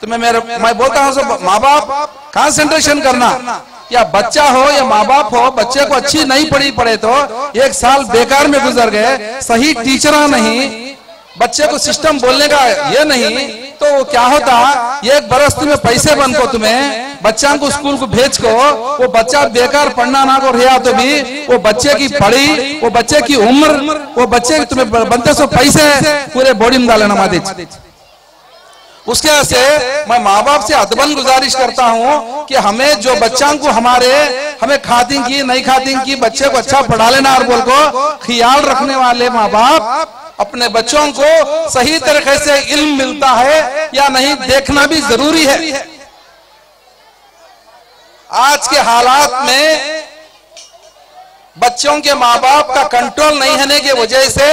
तो मैं बोलता हूँ माँ बाप कंसंट्रेशन करना, या बच्चा हो या माँ बाप हो, बच्चे को अच्छी नहीं पढ़े तो 1 साल बेकार में गुजर गए। सही टीचर नहीं, बच्चे को सिस्टम बोलने का ये नहीं तो क्या होता, 1 बरस तुम्हें पैसे बन को तुम्हें बच्चा को स्कूल को भेज को, वो बच्चा बेकार पढ़ना ना को रहा तो भी वो बच्चे की पढ़ी, वो बच्चे की उम्र, वो बच्चे तुम्हें बनते सो पैसे पूरे बॉडी में डालना मादे। उसके से मैं माँ बाप से अदबन गुजारिश करता हूँ कि हमें जो बच्चों को हमें खातिन की नहीं खातिन की बच्चे को अच्छा पढ़ा लेना, और बोल को ख्याल रखने वाले माँ बाप अपने बच्चों को सही तरीके से इल्म मिलता है या नहीं देखना भी जरूरी है। आज के हालात में बच्चों के माँ बाप का कंट्रोल नहीं होने की वजह से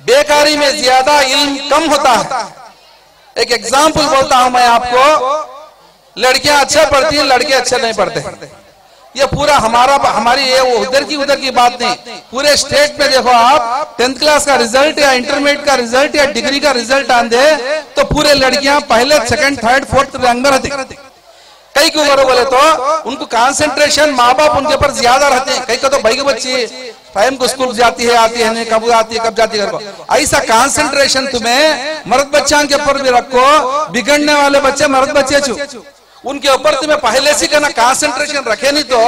बेकारी में ज्यादा इल्म कम होता है। एक एग्जाम्पल बोलता हूं मैं आपको, लड़कियां अच्छा पढ़ती हैं, लड़के अच्छे नहीं पढ़ते। ये पूरा हमारी ये वो उधर की बात नहीं, पूरे स्टेट में देखो आप 10th क्लास का रिजल्ट या इंटरमीडिएट का रिजल्ट या डिग्री का रिजल्ट आन दे तो पूरे लड़कियां पहले सेकंड थर्ड फोर्थ रैंक में रहती। कई क्यों करो बोले तो उनको कंसंट्रेशन माँ बाप उनके ऊपर ज्यादा रहते हैं। कई को तो भाई के बच्चे टाइम को स्कूल जाती है आती है नहीं, कब आती है कब जाती है, ऐसा कंसंट्रेशन तुम्हें मर्द बच्चों के ऊपर भी रखो। बिगड़ने वाले बच्चे मर्द बच्चे छू, उनके ऊपर तुम्हें पहले से करना कंसंट्रेशन रखे नहीं तो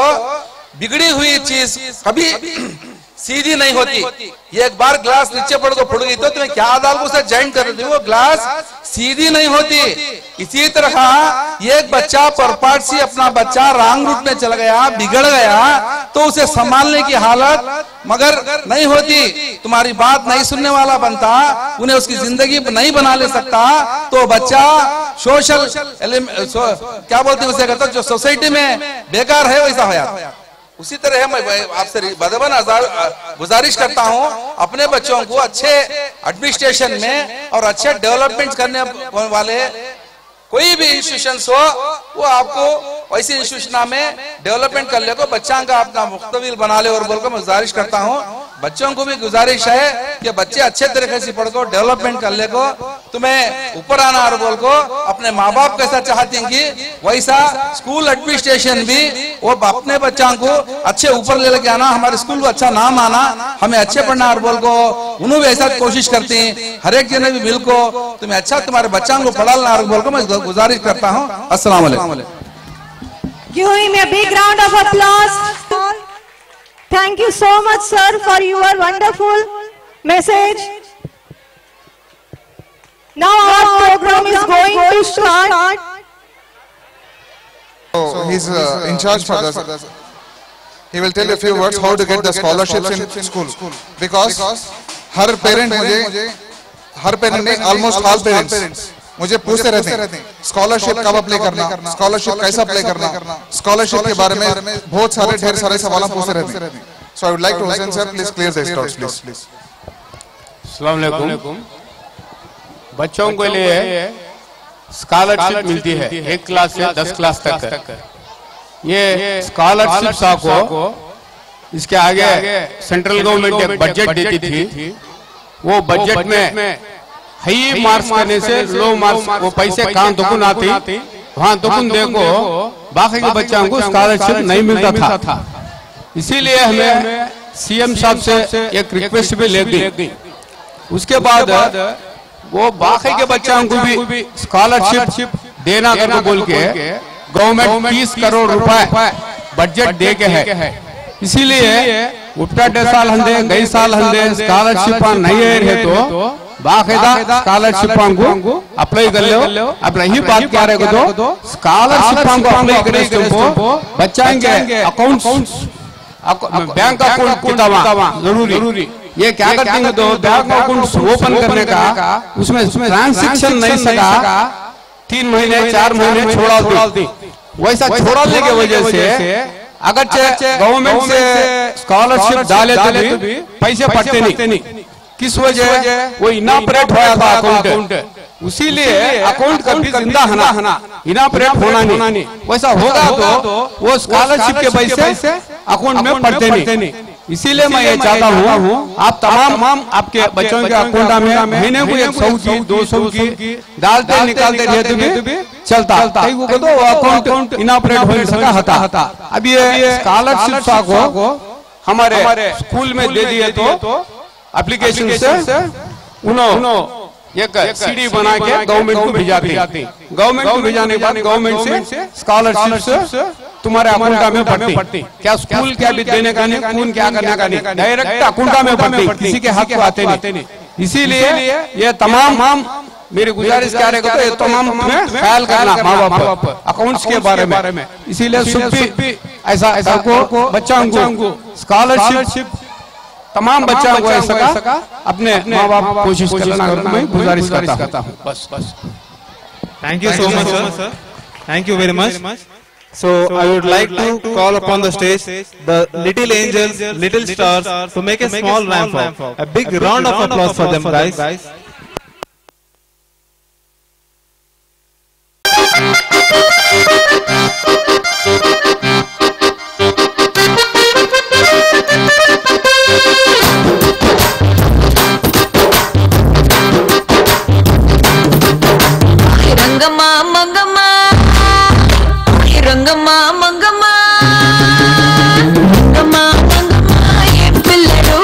बिगड़ी हुई चीज कभी सीधी नहीं होती। ये एक बार ग्लास नीचे पड़ तो फुट गई तो तुम्हें क्या आदाल को उसे जॉइंट कर देती, वो ग्लास सीधी नहीं होती। इसी तरह एक बच्चा परपाट से अपना बच्चा रॉन्ग रूट में चला गया, बिगड़ गया, तो उसे संभालने की हालत मगर नहीं होती। तुम्हारी बात नहीं सुनने वाला बनता, उन्हें उसकी जिंदगी नहीं बना ले सकता, तो बच्चा सोशल क्या बोलते हैं उसे, कहता जो सोसाइटी में बेकार है वैसा हो। उसी तरह मैं आपसे बदबन गुजारिश करता हूं, अपने बच्चों को अच्छे एडमिनिस्ट्रेशन में और अच्छे डेवलपमेंट करने वाले कोई भी इंस्टीट्यूशंस हो, वो आपको वैसे इंस्टीट्यूशन में डेवलपमेंट कर ले को बच्चा का अपना मुख्तबिल बना ले और बोलकर मैं गुजारिश करता हूँ। बच्चों को भी गुजारिश है कि बच्चे अच्छे तरीके से पढ़ को डेवलपमेंट कर ले को, तुम्हें ऊपर आना और बोल को अपने माँ बाप कैसा चाहते हैं कि वैसा स्कूल एडमिनिस्ट्रेशन भी वो अपने बच्चों को अच्छे ऊपर ले लेके आना, हमारे स्कूल को अच्छा नाम आना, हमें अच्छे पढ़ना और बोल को उन्होंने भी ऐसा कोशिश करते हैं। हर एक जने भी मिल को तुम्हें अच्छा तुम्हारे बच्चों को पढ़ाना और बोल को मैं गुजारिश करता हूँ। अस्सलाम वालेकुम। Give him a big round of applause. Thank you so much, sir, for your wonderful message. Now our program is going to start. So he's in charge for this. He will tell a few words how to get the scholarships in school. Because her parent ने almost all parents मुझे पूछते रहते हैं scholarship कब apply करना, scholarship कैसा apply करना, scholarship के बारे में बहुत सारे ढेर सारे सवाल पूछते रहते हैं। So I would like to Hussain sir please clear this doubts please. अस्सलाम वालेकुम। बच्चों के लिए स्कॉलरशिप मिलती है 1 क्लास से 10 क्लास तक। ये स्कॉलरशिप को इसके आगे सेंट्रल गवर्नमेंट एक बजट देती थी, वो बजट में हाई मार्क्स करने से लो मार्क्स वो पैसे कहाँ दुगुन आती, वहाँ दुगुन देखो बाकी के बच्चों को स्कॉलरशिप नहीं मिलता था। इसीलिए हमें सीएम साहब से एक रिक्वेस्ट भी ले दी। उसके बाद वो बाकी के बच्चों को भी स्कॉलरशिप देना करके बोल के गवर्नमेंट 30 करोड़ रुपए बजट दे के है। इसीलिए उपटा साल हंदे गई साल हंदे स्कॉलरशिप नहीं है तो बाकायदा स्कॉलरशिप को अप्लाई कर लो। अब रही बात क्या रहेगा तो स्कॉलरशिप को अप्लाई करने के बच्चा के अकाउंट बैंक अकाउंट खुलवाना जरूरी। ये क्या करते हैं तो बैंक अकाउंट ओपन करने का उसमें ट्रांजैक्शन नहीं सका 3 महीने 4 महीने छोड़ा दी। वैसा छोड़ने की वजह से अगर गवर्नमेंट से स्कॉलरशिप डाले तो भी पैसे पड़ते नहीं। किस वजह वो इनॉपरेट हुआ था अकाउंट, उसीलिए अकाउंट कभी जिंदा होना इनॉपरेट होना नहीं। वैसा होगा तो वो स्कॉलरशिप के पैसे अकाउंट में पड़ते नहीं। इसीलिए मैं ये चाहता हूँ आप तमाम आपके बच्चों के अकाउंट में महीने को 100 की 200 की डालते निकालते रहते भी चलता तो अकाउंट इनॉपरेट हो सका था। अब ये स्कॉलरशिप को हमारे स्कूल में दे दिए तो एप्लीकेशन से उन्होंने एक सीडी बना के गवर्नमेंट को भिजाती। गवर्नमेंट को भिजाने के बाद गवर्नमेंट से स्कॉलरशिप से तुम्हारे अकाउंट में पड़ती। क्या स्कूल क्या भी देने का नहीं, कौन क्या करने का नहीं, डायरेक्ट अकाउंट में पड़ती, किसी के हाथ को आते नहीं। इसीलिए ये तमाम मेरी गुजारिश क्या रहेगा तो ये तमाम तुम्हें ख्याल करना माँ बाप अकाउंट्स के बारे में। इसीलिए ऐसा को बच्चों को स्कॉलरशिप तमाम बच्चों को ऐसा अपने माँ बाप कोशिश करना मैं गुजारिश करता हूँ। बस। Thank you so much, sir. Thank you very much. So I would like to call upon the stage the little angels, little stars to make a small ramp up. A big round of applause for them, guys. रंगमा मंगमा रंगमा मंगमा रंगमा मंगमा ये पिल्लरू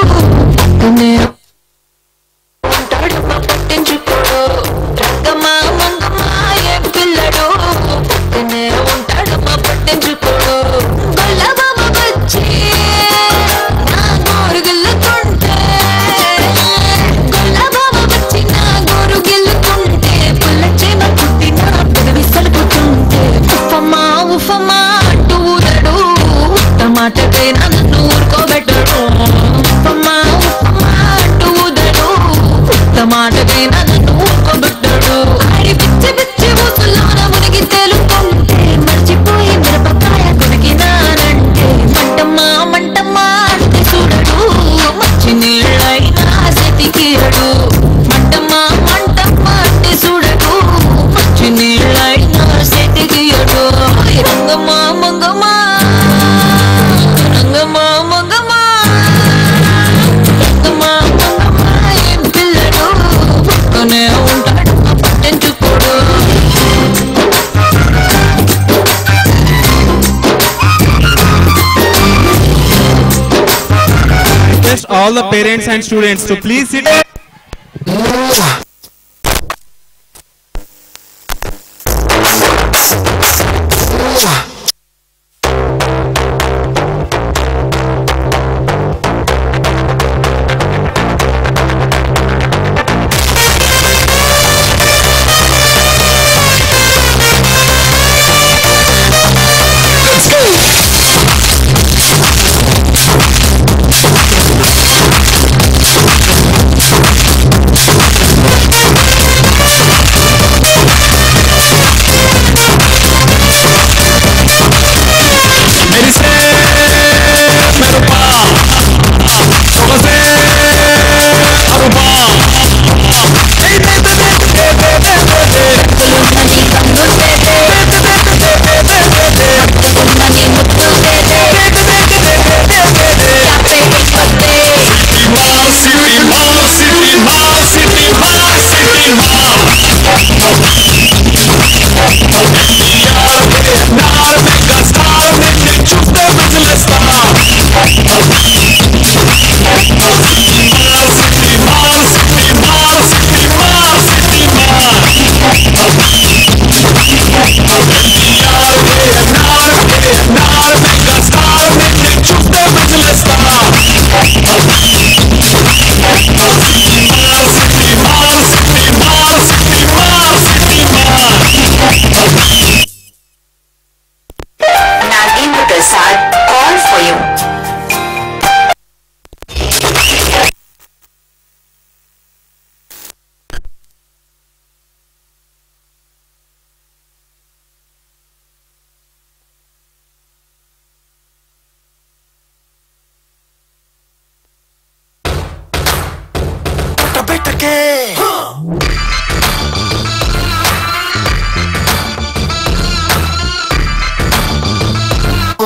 ఒక్క మాటకైనా నన్ను ఊరుకోబెట్టాడు ఆడి పిచ్చి పిచ్చి ఊసుల్లోన మునిగి తేలుతుంటే మర్చిపోయి మిరపకాయ కొరికినానంటే మంటమ్మా మంటమ్మా అంటే చూడడు మంచి నీళ్ళైనా సెటికియడు మంటమ్మా మంటమ్మా అంటే చూడడు మంచి నీళ్ళైనా సెటికియడు రంగమ్మా మంగమ్మా రంగమ్మా మంగమ్మా రంగమ్మా మంగమ్మా ఏం పిల్లడు పక్కనే ఉంటాడు పట్టించుకోడు Request all the parents and students to please sit.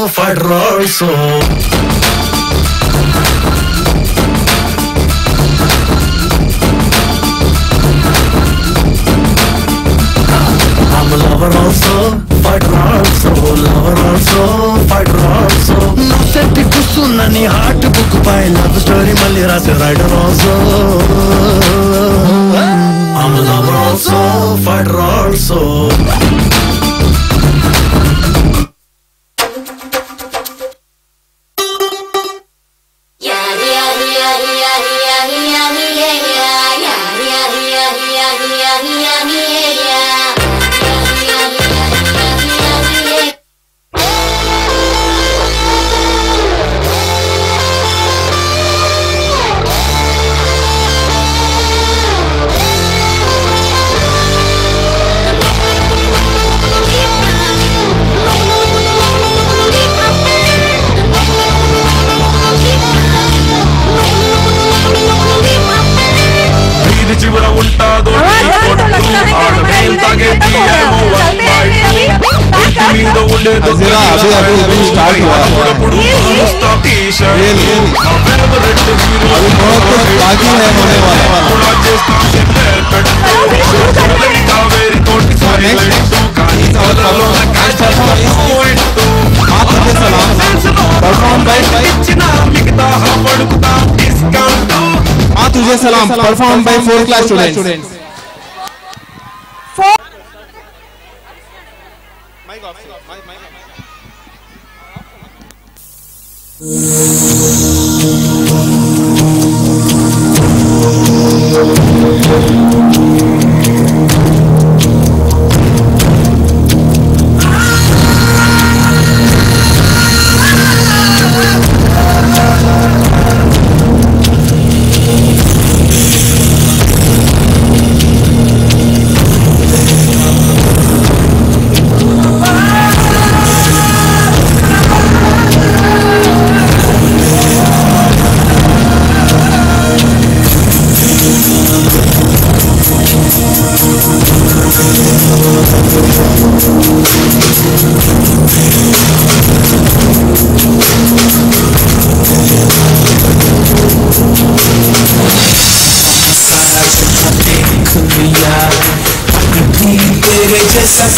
Fadroso I'm a lover also, fighter also, lover also, fighter also. No senti kusuna ni heart book by love story mali ras rider also. I'm a lover also, fighter also. तुझे सलाम perform by 4th class students.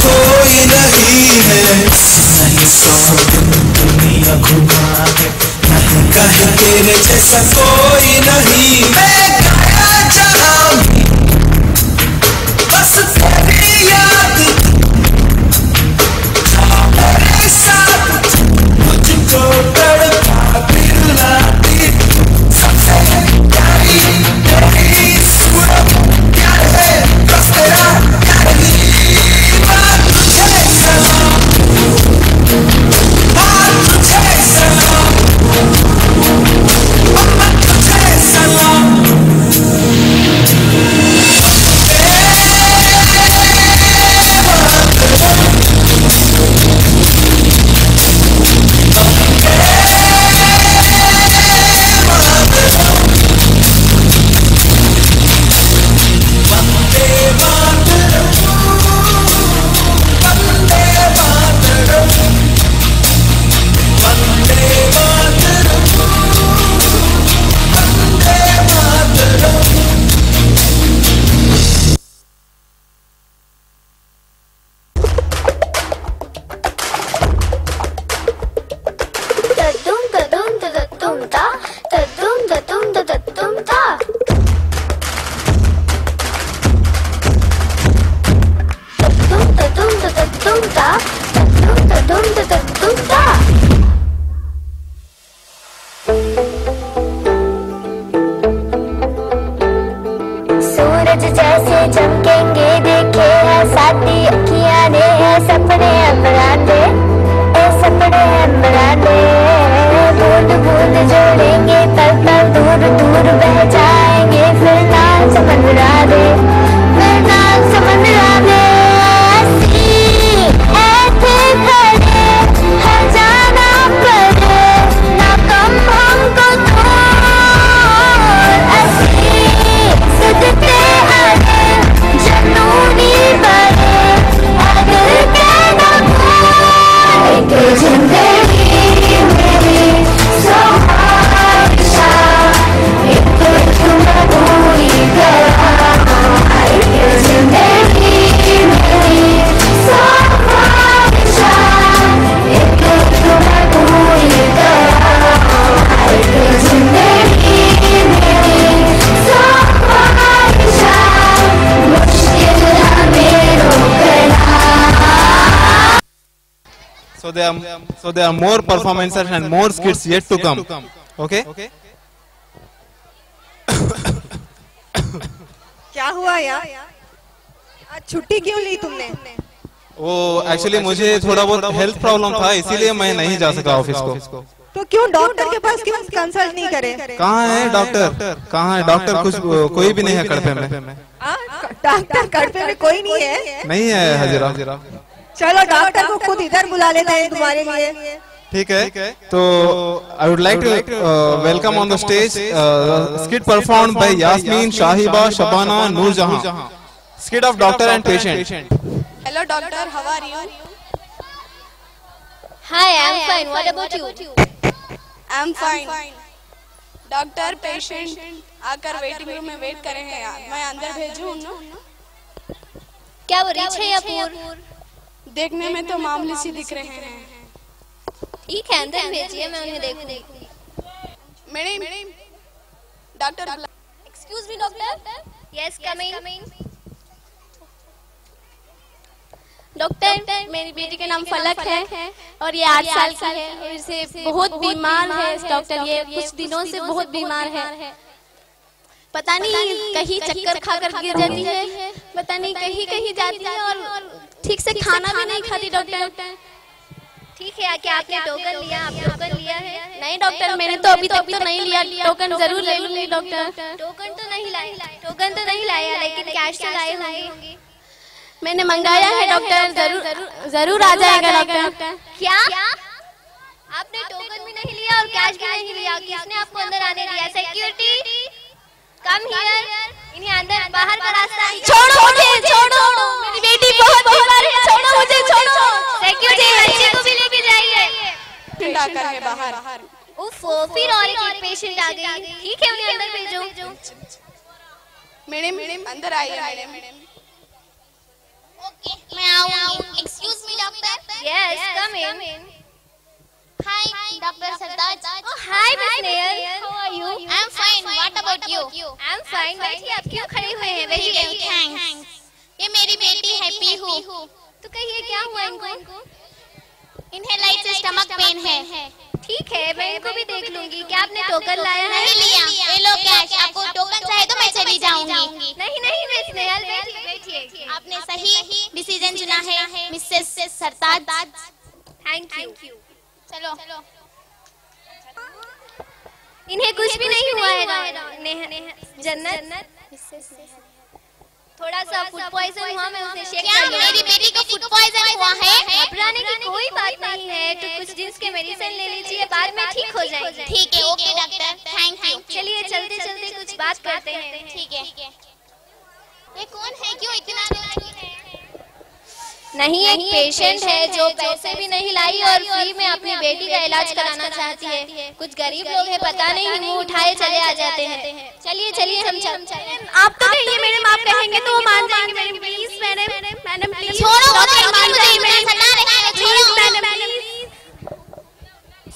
कोई नहीं है, नहीं 100 दिन दुनिया घुमा है, नहीं कहे तेरे जैसा कोई नहीं। मैं गाया चाहूंगी बस तेरी याद मेरे साथ, मुझको तड़पा दिलाती सबसे प्यारी तेरी सूरत। प्यार है बस तेरा प्यार ही, बात तुझे सलाम, बात तुझे सलाम, बात तुझे सलाम। सूरज जैसे चमकेंगे देखे है साथी अखियां ने, है सपने अमराने, है सपने अमराने। बूंद बूंद जोड़ेंगे पल पल दूर दूर बह जाएंगे, फिर ना समंदरा दे, फिर ना समंदरा दे। ऐसे खड़े है जाना पड़े ना कम हमको छोड़, ऐसे सदते आने जनूनी बने अगर कहना एक जिंदगी मेरी सहारा, एक तुम पूरी करा, एक जिंदगी मेरी सहारा, एक तुम पूरी करा, एक जिंदगी मेरी सहारा, मुश्किल हमें रोकना। So there are more performances and more skits yet to come. Okay? क्या हुआ यार, आज छुट्टी क्यों ली तुमने? वो एक्चुअली मुझे थोड़ा बहुत हेल्थ प्रॉब्लम था, इसीलिए मैं नहीं जा सका ऑफिस को। तो क्यों डॉक्टर के पास क्यों कंसल्ट नहीं करे? कहाँ है डॉक्टर? कहाँ है डॉक्टर? कुछ कोई भी नहीं है कड़पे में। डॉक्टर कड़पे में कोई नहीं है? नहीं है हजीरा। चलो डॉक्टर को खुद इधर बुला लेते हैं तुम्हारे लिए। ठीक है, तो I would like to welcome on the stage skit performed by Yasmin, Shahiba, Shabana, Noorjahan. Skit of doctor and patient. Hello doctor, how are you? Hi, I'm fine. What about you? I'm fine. Doctor patient आकर waiting room में wait करे हैं यार, मैं अंदर भेजूं ना? क्या वो रिच है या पुअर? देखने में तो मामूली सी दिख रहे हैं। ठीक है, अंदर भेजिए, मैं उन्हें देखूंगी। Madam, doctor. Excuse me doctor. Yes, coming. Doctor, मेरी बेटी का नाम फलक है और ये 8 साल की है, इसे बहुत बीमार है डॉक्टर, ये कुछ दिनों से बहुत बीमार है। पता नहीं कहीं चक्कर खाकर गिर जाती है, पता नहीं कहीं कहीं जाती है और ठीक से खाना भी नहीं खाती डॉक्टर। ठीक है, क्या आपने टोकन लिया? आप टोकन लिया है? नहीं डॉक्टर, मैंने तो अभी तक तो नहीं लिया, टोकन जरूर ले लूंगी डॉक्टर। टोकन तो नहीं लाया, लेकिन कैश तो लाए होंगे। मैंने मंगाया है डॉक्टर, जरूर आ जाएगा डॉक्टर। क्या आपने टोकन भी नहीं लिया और कैश भी नहीं लिया? किसने आपको अंदर आने दिया? सिक्योरिटी कम हियर, इन्हें अंदर बाहर का रास्ता। छोड़ो मुझे, छोड़ो, मेरी बेटी बहुत बीमार है, छोड़ो मुझे, छोड़ो। सिक्योरिटी बच्चे को भी लेके जाइए। डॉक्टर है बाहर। उफ, फिर और एक पेशेंट आ गई। ठीक है, उन्हें अंदर भेजो। मैडम अंदर आइए मैडम। मैं आऊंगी। Excuse me, doctor. Yes, come in. Hi, Dr. Sartaj. Oh, hi, Miss Neil. How are you? I'm fine. What about you? I'm fine. बैठिए, आप क्यों खड़ी हुए हैं? बैठिए। Thanks. ये मेरी बेटी है पीहू। तो कहिए क्या हुआ इनको? इन्हें लाइट से स्टमक पेन है। ठीक है, मैं इनको भी देख लूंगी। क्या आपने टोकन लाया है? नहीं लिया। ये लो कैश। आपको टोकन चाहे तो मैं चली जाऊंगी। नहीं नहीं मिस नेहल, बैठिए। आपने सही डिसीजन चुना है मिसेस सरताज। Thank you. चलो। इन्हें कुछ भी नहीं हुआ है जन्नत। थोड़ा सा फूड पॉइजन हुआ, मैं उसे चेक क्या मेरी बेटी को फूड पॉइजन हुआ है? घबराने की कोई बात नहीं है, तो कुछ जिन्स के मेडिसिन ले लीजिए, बाद में ठीक हो जाएगी। ठीक है, ओके डॉक्टर, थैंक यू। चलिए चलते चलते कुछ बात करते हैं। ठीक है। ये कौन है? क्यों इतना रो रही है? नहीं, एक पेशेंट है जो पैसे भी नहीं लाई और फ्री में अपनी बेटी का इलाज कराना चाहती है। कुछ गरीब लोग हैं, पता नहीं मुंह उठाए चले आ जाते हैं। चलिए चलिए हम चलें। आप तो कहिए मैडम, आप कहेंगे तो वो मान जाएंगे मैडम। प्लीज मैडम प्लीज छोड़ो, प्लीज मैडम।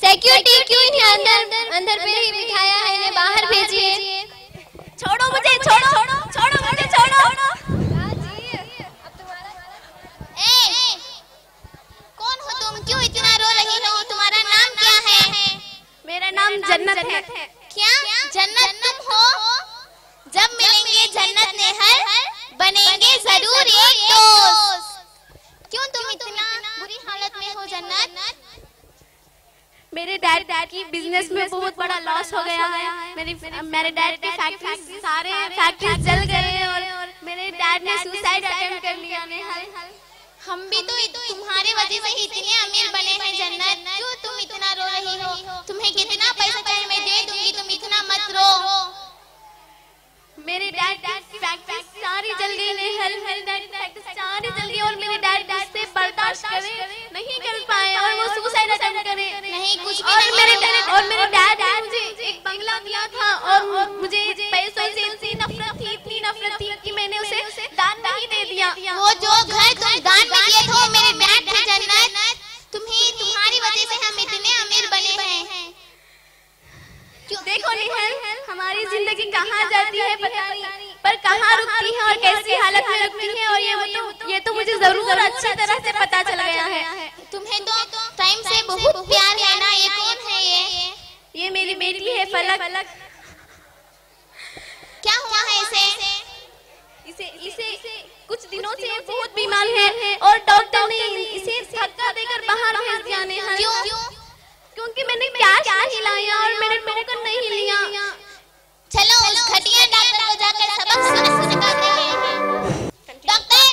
सिक्योरिटी क्यों इन्हें अंदर पे ही बिठाया है? इन्हें बाहर भेजिए। छोड़ो मुझे, छोड़ो मुझे, छोड़ो। कौन हो तुम? क्यों इतना रो रही हो? तुम्हारा नाम क्या है? मेरा नाम जन्नत है। क्या जन्नत तुम हो? जब मिलेंगे जन्नत नेहल, बनेंगे जरूर एक दोस्त। क्यों तुम इतना बुरी हालत में हो जन्नत? मेरे डैड की बिजनेस में बहुत बड़ा लॉस हो गया है। मेरे डैड की फैक्ट्री सारे फैक्ट्रीज जल गए हैं और मेरे डैड ने सुसाइड अटेम्प्ट कर लिया। हम भी तो तुम्हारे वजह से इतने अमीर बने हैं जन्नत। क्यों तुम इतना रो रही हो? तुम्हें कितना पैसा चाहिए मैं दे दूंगी, तुम इतना मत रो। मेरे डैड की फैक्ट्री सारी जल गई। मेरे डैड की फैक्ट्री सारी जल गई और मेरे डैड से बर्दाश्त नहीं कर पाए और वो सुसाइड अटेम्प्ट करे। नहीं कुछ भी और मेरे डैड ने मुझे एक बंगला दिया था और मुझे पैसों से इतनी नफरत थी कि मैंने उसे दान नहीं दे दिया। वो जो घर तुम दान में दिए थे मेरे डैड थे जन्नत। तुम्हारी वजह से हम इतने अमीर बने हैं। देखो नेहल, हमारी जिंदगी कहाँ जाती है पता नहीं, पर कहाँ रुकती है और कैसी हालत में रुकती है, और ये तो मुझे जरूर अच्छी तरह से पता चल गया है। तुम्हें तो टाइम से बहुत प्यार है ना। ये कौन है? ये मेरी बेटी है फलक। क्या हुआ है इसे कुछ दिनों से बहुत बीमार है और डॉक्टर ने इसे धक्का देकर बाहर भेज दिया। क्योंकि मैंने कैश नहीं लाया और मैंने टोकन नहीं लिया। चलो उस घटिया डॉक्टर को जाकर सबक सिखाते हैं। डॉक्टर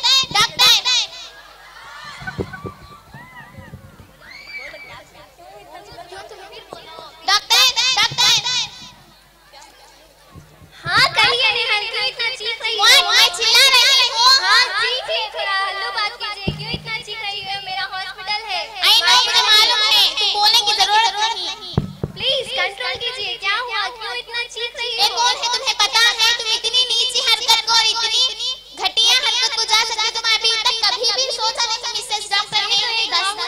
हाँ कहिए नेहल, क्यों इतना चीख रही हो? मैं चिल्ला रही हूँ। हाँ चीखिए, थोड़ा हल्लो बात कीजिए। क्यों इतना चीख रही हो? मेरा हॉस्पिटल है। आई नो, मुझे मालूम है, तुम बोलने की जरूरत नहीं। प्लीज कंट्रोल कीजिए। क्या हुआ? क्यों इतना चीख रही हो? ये कौन है तुम्हें पता है? तुम इतनी नीची हरकत को और इतनी घटिया हरकत को जा सकते तुम अभी तक कभी भी सोचा नहीं। मिसेस डॉक्टर ने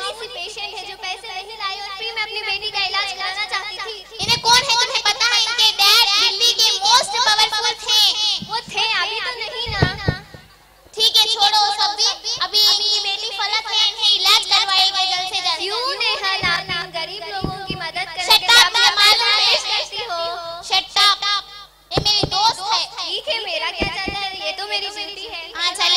ऐसी पेशेंट है जो पैसे नहीं लाई और फ्री में अपनी बेटी का इलाज कराना चाहती थी। इन्हें कौन है तुम्हें पता है? इनके डैड दिल्ली के मोस्ट पावरफुल थे। वो थे, अभी तो नहीं ना। ठीक है छोड़ो सब भी। अभी इनकी बेटी फलक है, इन्हें इलाज करवाएगा जल्द से जल्द। क्यों नेहल, आप गरीब लोगों की मदद करने Shut up, मुझे मालूम है करती हो। Shut up, ये मेरी दोस्त है। ठीक है, मेरा क्या जाता है, ये तो मेरी बेटी है। हाँ चलो।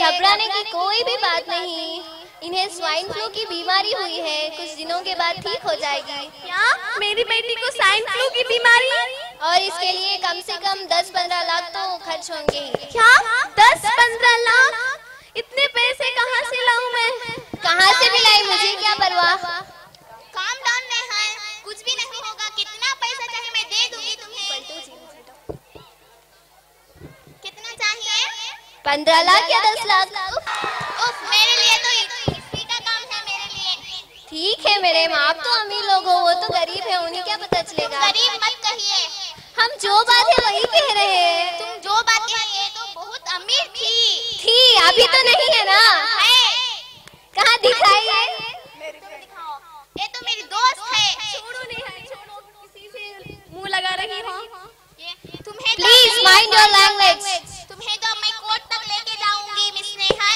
घबराने की कोई भी बात नहीं। इन्हें स्वाइन फ्लू की बीमारी हुई है, कुछ दिनों के बाद ठीक हो जाएगी। क्या मेरी बेटी को स्वाइन फ्लू की बीमारी? और इसके लिए कम से कम 10-15 लाख तो खर्च होंगे ही। क्या 10-15 लाख? इतने पैसे कहाँ से लाऊं मैं? कहाँ से भी लाई, मुझे क्या परवाह। काम डाउन नहीं, कुछ भी नहीं होगा। कितना पैसा चाहिए मैं दे दूंगी तुम्हें। कितना चाहिए? 15 लाख या 10 लाख? उफ, मेरे लिए तो इसी का काम है मेरे लिए। ठीक है मेरे माँ, आप तो अमीर लोग हो, वो तो गरीब है, उन्हें क्या पता चलेगा। गरीब मत कहिए, हम जो बात है वही कह रहे हैं। तुम जो बात कही तो बहुत अमीर थी। अभी तो नहीं है ना। कहाँ दिखाइए? ये तो मेरी दोस्त है। छोड़ो नहीं, छोड़ो, किसी से मुंह लगा रही हो। तुम्हें प्लीज माइंड योर लैंग्वेज। तुम्हें तो मैं कोर्ट तक लेके जाऊंगी मिस नेहा।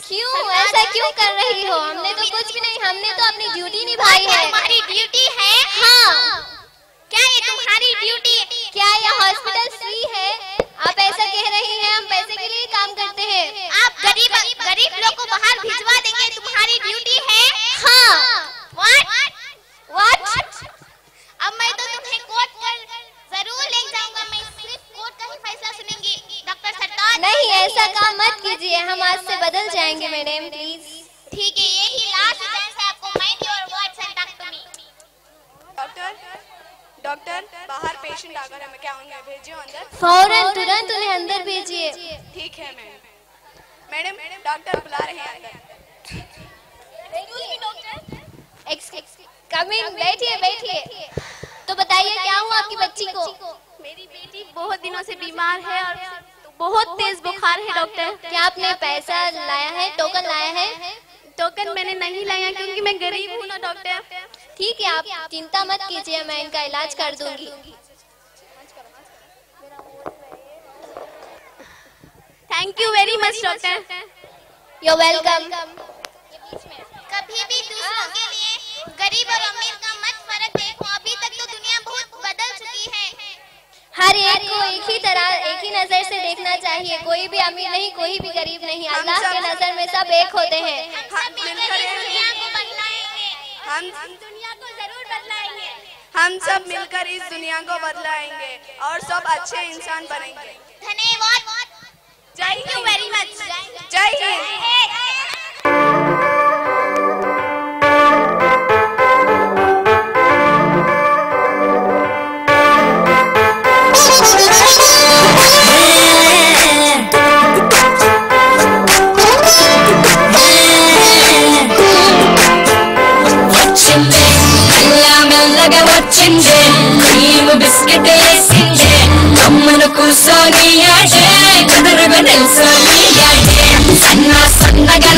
क्यों ऐसा क्यों कर रही हो? हमने तो कुछ भी नहीं, हमने तो अपनी ड्यूटी निभाई है। तुम्हारी ड्यूटी है? हाँ। क्या ये तुम्हारी ड्यूटी? क्या यह हॉस्पिटल फ्री है? आप ऐसा कह रही हैं, हम पैसे के लिए काम करते हैं। आप गरीब लोग को बाहर भिजवा देंगे, तुम्हारी ड्यूटी है? हाँ। व्हाट? अब मैं तो तुम्हें कोर्ट पर जरूर ले जाऊंगा। मैं सिर्फ कोर्ट का ही फैसला सुनेंगी डॉक्टर सरताज। नहीं, ऐसा काम मत कीजिए, हम आज से बदल जाएंगे मैडम, प्लीज। ठीक है, यही लास्ट चांस है आपको। Mind your words and talk to me. Doctor बाहर पेशेंट आ गया, मैं क्या उन्हें भेजिए अंदर? फौरन तुरंत उन्हें अंदर भेजिए। ठीक है मैडम, डॉक्टर बुला रहे हैं अंदर। कमिंग, बैठिए। तो बताइए क्या हुआ आपकी बच्ची को? मेरी बेटी बहुत दिनों से बीमार है और बहुत तेज बुखार है डॉक्टर। क्या आपने पैसा लाया है, टोकन लाया है? टोकन मैंने नहीं लाया क्योंकि मैं गरीब हूँ ना डॉक्टर। ठीक है, आप चिंता मत कीजिए, मैं इनका इलाज कर दूंगी। Thank you very much doctor. You welcome. कभी भी दूसरों के लिए गरीब और अमीर का मत फर्क देखो। अभी तक तो दुनिया बहुत बदल चुकी है। हर एक को एक ही तरह, एक ही नजर से देखना चाहिए। कोई भी अमीर नहीं, कोई भी गरीब नहीं, अल्लाह के नजर में सब एक होते हैं। हम मिलकर इस दुनिया को बदलाएंगे। हम दुनिया को जरूर बदलाएंगे। हम सब मिलकर इस दुनिया को बदलाएंगे और सब अच्छे इंसान बनेंगे। धन्यवाद। Thank you very much. जय हिंद। వచ్చిందే క్రీమ్ బిస్కెట్ వేసిందే అమ్మను కూసోని ఆడే కుదురుగా నిల్సోని ఆడే సన్న సన్నగా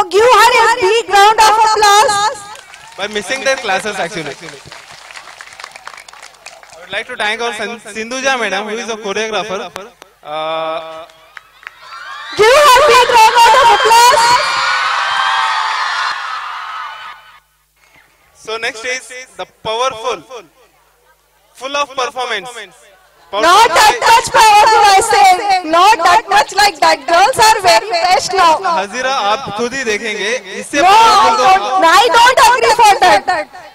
So give her a big round of applause. By missing their classes actually. I would like to thank our Sindhuja madam, who is a choreographer. Give her a big round of applause. So next is the powerful, full of performance. Not that much powerful, I say. Not that much like that. Girls are very best now. Hazira आप खुद ही देखेंगे इससे No, I don't agree for that.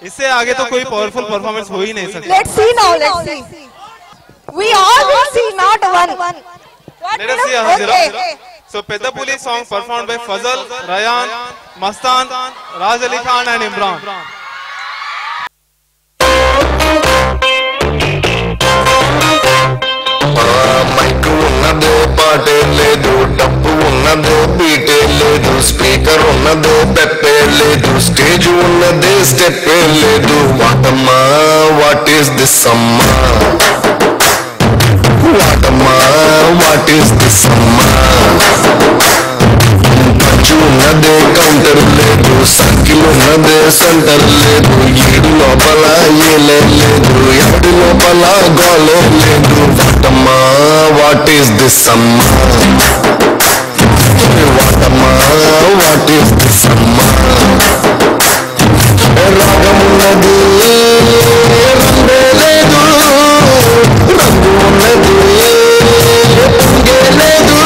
इससे आगे तो कोई powerful performance हो ही नहीं सकता. Let's see now. Let's see. We all will see, not one. Let us see Hazira. So Pedapuli song performed by Fazal, Rayan, Mastan, Raj Ali Khan and Imran. Mic ఉన్నదే పాటే లేదు, డబ్బు ఉన్నదే బీటే లేదు, speaker ఉన్నదే పెప్పే లేదు, stage ఉన్నదే స్టెప్పే లేదు. వాటమ్మా వాట్ ఈస్ దిస్ అమ్మా, వాటమ్మా వాట్ ఈస్ దిస్ అమ్మా. పంచు ఉన్నదే కౌంటర్ లేదు, సర్కిల్ ఉన్నదే సెంటర్ లేదు, ఏడు లోపల ఏలే లేదు, ఎవడి లోపల గోలే లేదు. వాటమ్మా వాట్ ఈస్ దిస్ అమ్మా, వాటమ్మా వాట్ ఈస్ దిస్ అమ్మా. రాగమున్నది రంగే లేదు, రంగు ఉన్నది పొంగే లేదు,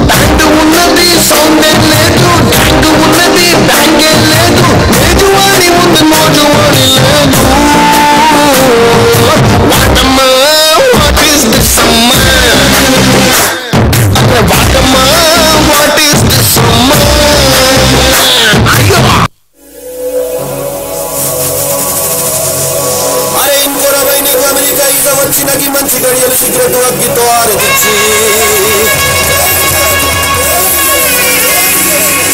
బ్యాండ్ ఉన్నది సౌండే లేదు, ట్యాంక్ ఉన్నది బ్యాంగే లేదు, మేజువాణి ముందు మోజువాణి లేదు. వాటమ్మా వాట్ ఈస్ దిస్ అమ్మా, వాటమ్మా వాట్ ఈస్ దిస్ అమ్మా. అయ్యో అరే ఇంకోరా బై నీకు అమెరికా ఈత వచ్చినకి మంచి గడియలు సిగరెట్ అగ్గితో ఆరదిచ్చి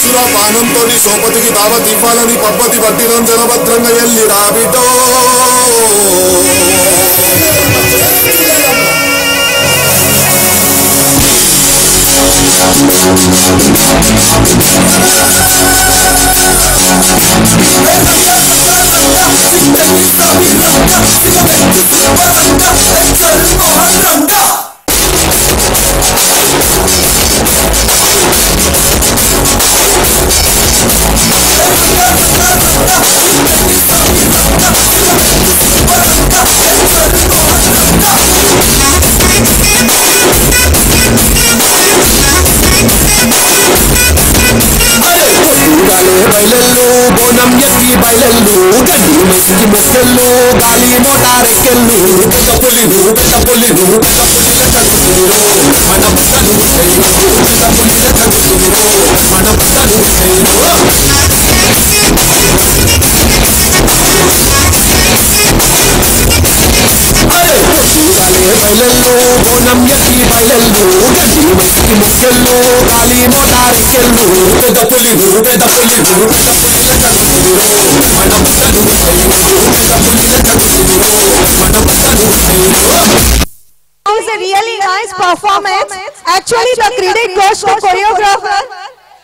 సురపానంతో సోపతికి దావత్ ఇవ్వాలని పద్ధతి పట్టినం జనభద్రంగా ఎల్లి రాబిటో. బయలెల్లు బోనం ఎక్కి బయలెల్లు, గడ్డి మెసికి మొక్కెళ్ళు, గాలి మోటారెక్కెళ్ళు, పెద్ద పులిను పెద్ద పులిను పెద్ద పులిల చదువుతురు, మన బట్టలు పెద్ద పులిల చదువుతురు, మన బట్టలు బయలెల్లు బోనం ఎక్కి బయలెల్లు, గడ్డి మెసికి మొక్కెళ్ళు, గాలి మోటారెక్కెళ్ళు, పెద్ద పులిను పెద్ద పులిను పెద్ద పులిల చదువుతురు, మన బట్టలు పెద్ద పులిల చదువుతురు, మన బట్టలు. It was a really nice performance. Actually, the credit goes to choreographer.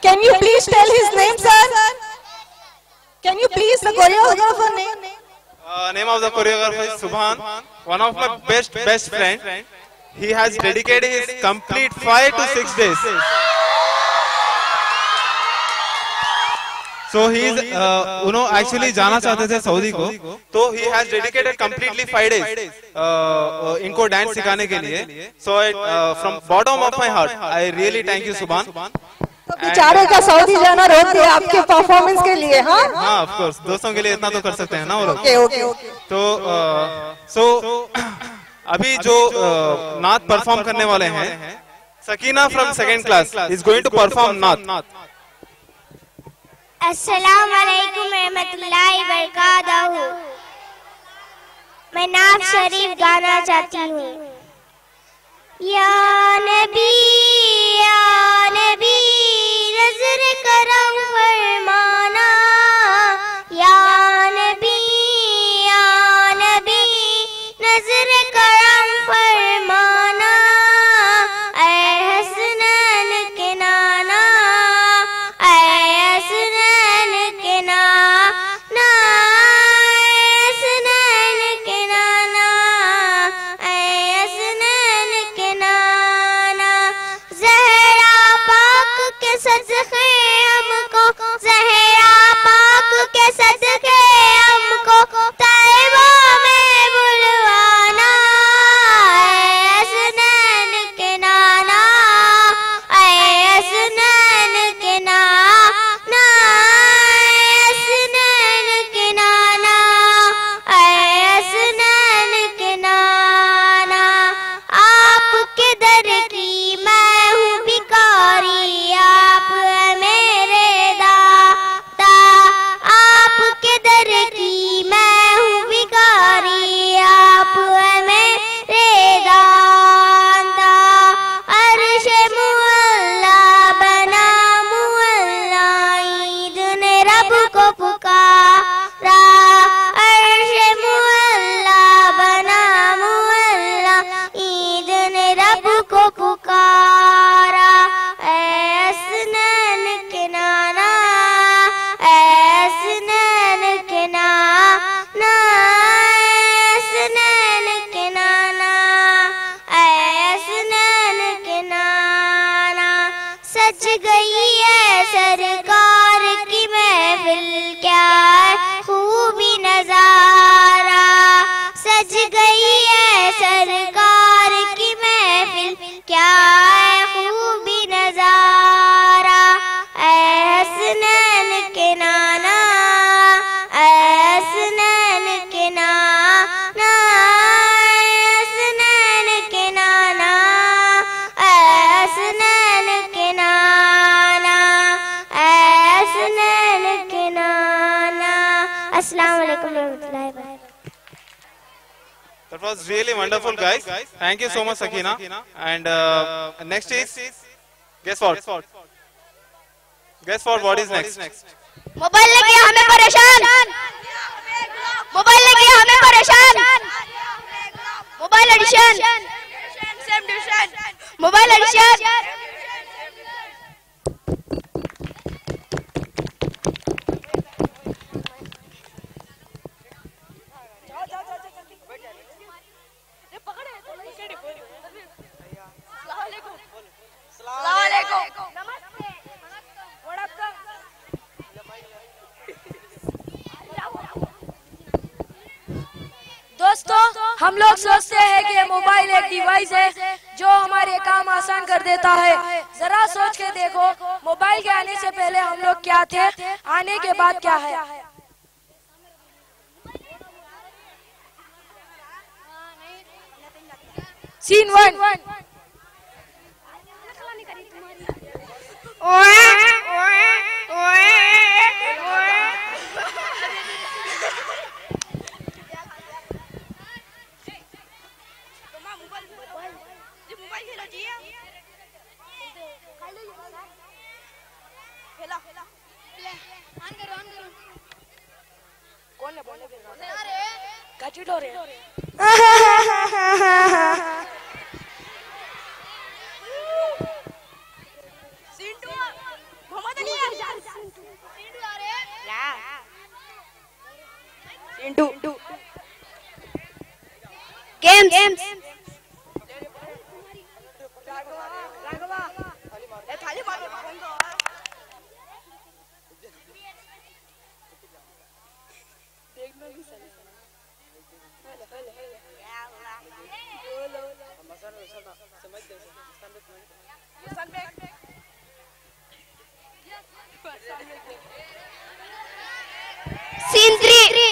Can you please tell his name, sir? Can you please the choreographer name? Name of the choreographer is Subhan, one of my best friend. He has dedicated his complete 5 to 6 days. So he is, actually जाना चाहते थे Saudi को, तो he has dedicated completely 5 days इनको dance सिखाने के लिए. So from bottom of my heart, I really thank you, Subhan. तो बेचारे का सऊदी जाना रोक दिया आपके परफॉर्मेंस के लिए, हाँ? हाँ, of course, दोस्तों के लिए इतना तो कर सकते हैं ना वो लोग. Okay. तो अभी जो नात परफॉर्म करने वाले हैं, Sakina from 2nd class is going to perform नात. अस्सलाम वालेकुम रहमतुल्लाहि बरकातहू। मैं नात शरीफ गाना चाहती हूँ। या नबी नजर करम फरमाना, या नबी नजर करम फरमाना, ऐ हसनैन के नाना, ऐ सज गई है सरकार की महफिल, क्या खूबी नजारा। सज गई है सरकार की महफिल, क्या खूबी नजारा। हसनैन के नाना, हसनैन के नाना, हसनैन के नाना, हसनैन के नाना, हसनैन के नाना। अस्सलाम वालेकुम रहमतुल्लाहि व बरकातहू। That was really wonderful, guys. Thank you so much, Sakina. And next is, guess what? Guess what is next? Mobile लगे हमें परेशान, मोबाइल लगे हमें परेशान, मोबाइल एडिशन, मोबाइल एडिशन। दोस्तों, हम लोग सोचते हैं कि मोबाइल एक डिवाइस है जो हमारे काम आसान कर देता है। जरा सोच के देखो, मोबाइल के आने से पहले हम लोग क्या थे, आने के बाद क्या है। Scene 1। Games. Scene 3।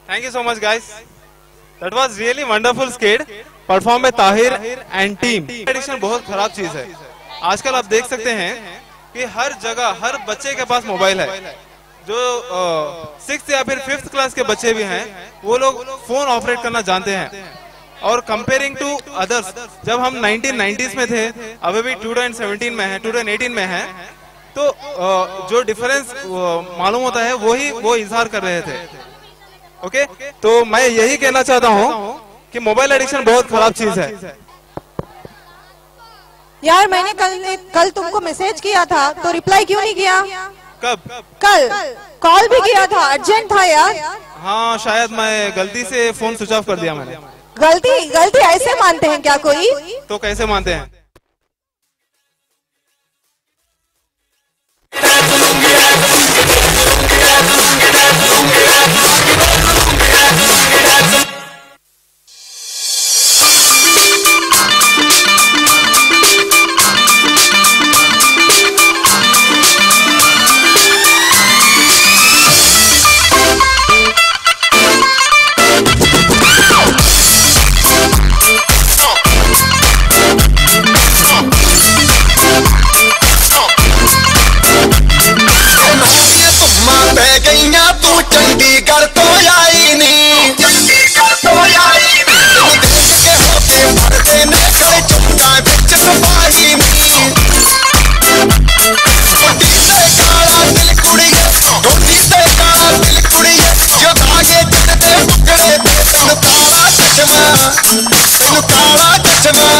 Thank you so much, guys. That was really wonderful skate performed by Tahir and team. Addiction बहुत खराब चीज है। आजकल आप देख सकते हैं कि हर जगह हर बच्चे के पास मोबाइल है। जो 6th या फिर 5th क्लास के बच्चे भी हैं, वो लोग फोन ऑपरेट करना जानते हैं। और कंपेयरिंग टू अदर्स, जब हम 1990s में थे, अभी भी 2017 में है, 2018 में है, तो जो डिफरेंस मालूम होता है वो इजहार कर रहे थे। ओके, तो मैं यही कहना चाहता हूँ कि मोबाइल एडिक्शन बहुत खराब चीज है। यार मैंने कल तुमको मैसेज किया था तो रिप्लाई क्यों नहीं किया? कब? कल कॉल भी किया था, अर्जेंट था यार। हाँ, शायद मैं गलती से फोन स्विच ऑफ कर दिया मैंने। गलती ऐसे मानते हैं क्या कोई? तो कैसे मानते हैं? चंडीगढ़ तो आई नहीं, चंडीगढ़ तो आई नहीं, देख के होते भरते ने खड़े चुपका बिच बागी नहीं। गोटी से काला दिल कुड़िए, गोटी से काला दिल कुड़िए, जो धागे चढ़ते पकड़े थे तेनु काला चश्मा, तेनु काला चश्मा,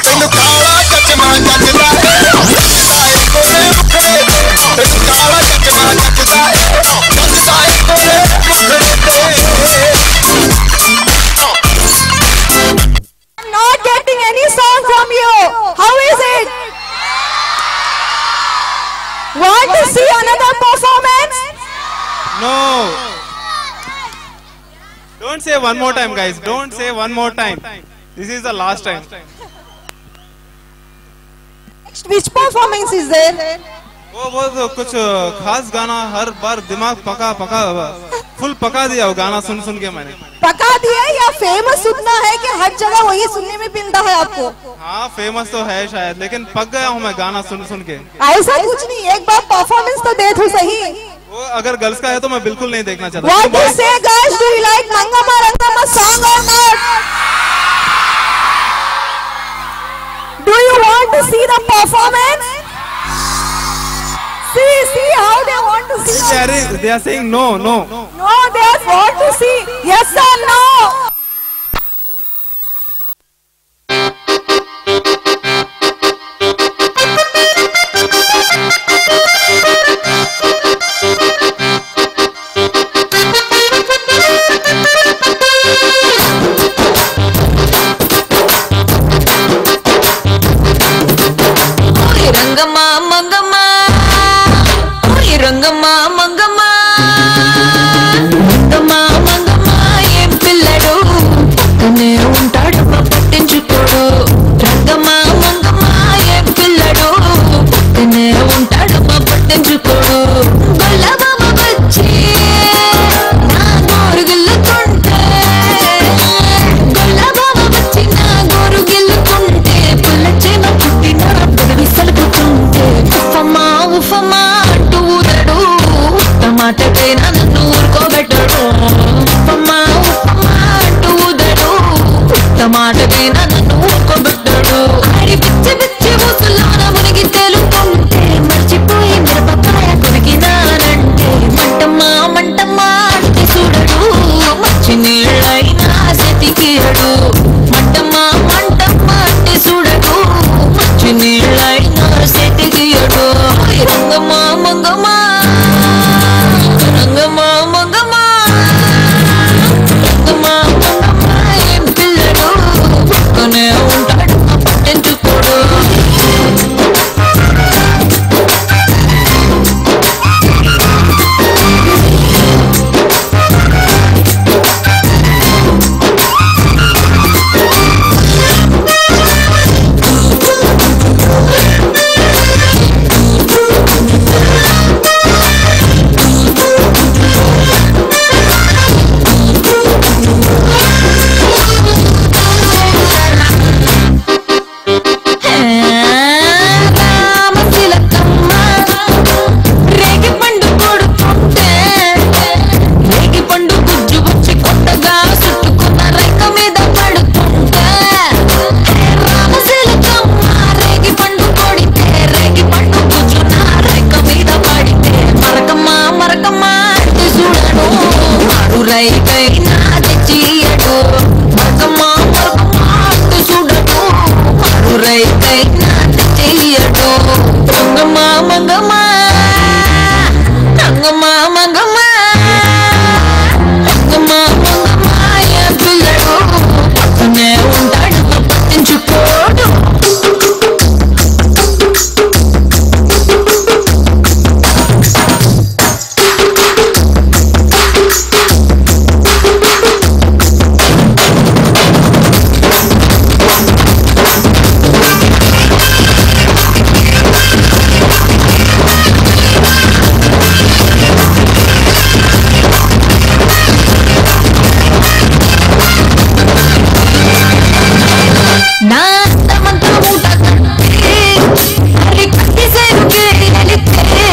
तेनु काला चश्मा जचदा है गोरे मुखड़े थे, तेनु काला चश्मा जचदा है I'm not getting any song from you. How is it? Want to see another performance? No. Don't say one more time, guys. Don't say one more time. This is the last time. Which performance is there? वो कुछ खास गाना, हर बार दिमाग full पका दिया वो गाना सुन के मैंने। पका दिया या फेमस सुनना है कि हर जगह वही सुनने में मिलता है आपको? हाँ, फेमस तो है शायद, लेकिन पक गया हूँ मैं गाना सुन के। ऐसा कुछ नहीं, एक बार परफॉर्मेंस तो दे तू सही। वो अगर गर्ल्स का है तो मैं बिल्कुल नहीं देखना चाहता। What do you say, guys? Do you like Mangama Rangama song or not? Do you want to see the performance? See how they want to see. They are saying no. No, they want to see yes or no. Rangama Mangama, Rangama Mangama, Mangama Mangama, em pilladu, kane untadu pattinchukodu. Rangama Mangama, em pilladu, kane untadu pattinchukodu. Gollabama vachi, na gorugillukunte, gollabama vachi na gorugillukunte, pullachema puttina padavi salputunte. Ufama tuudadu, tamatake nannu urkobetadu. Ufama tuudadu, tamatake nannu urkobetadu. Adi pichi musulana munigi telukunte, marchipoyi mirapakaya konikinaanante. Mantama ante sudadu, machi neelaina setikiyadu. Mantama ante sudadu, machi neelaina setikiyadu. Rangama Mangama, Rangama Mangama, Rangama Mangama, em pilladu, kane untadu pattinchukodu. చెయ్యడు మంగమ్మా మంగమ్మా మంగమ్మా మంగమ్మా మంగమ్మా మంగమ్మా ఏ పిల్లడు పక్కనే ఉంటాడు పట్టించుకోడు నా అంతమంతా మూట కట్టి మరి కట్టి సేరుకే వెళితే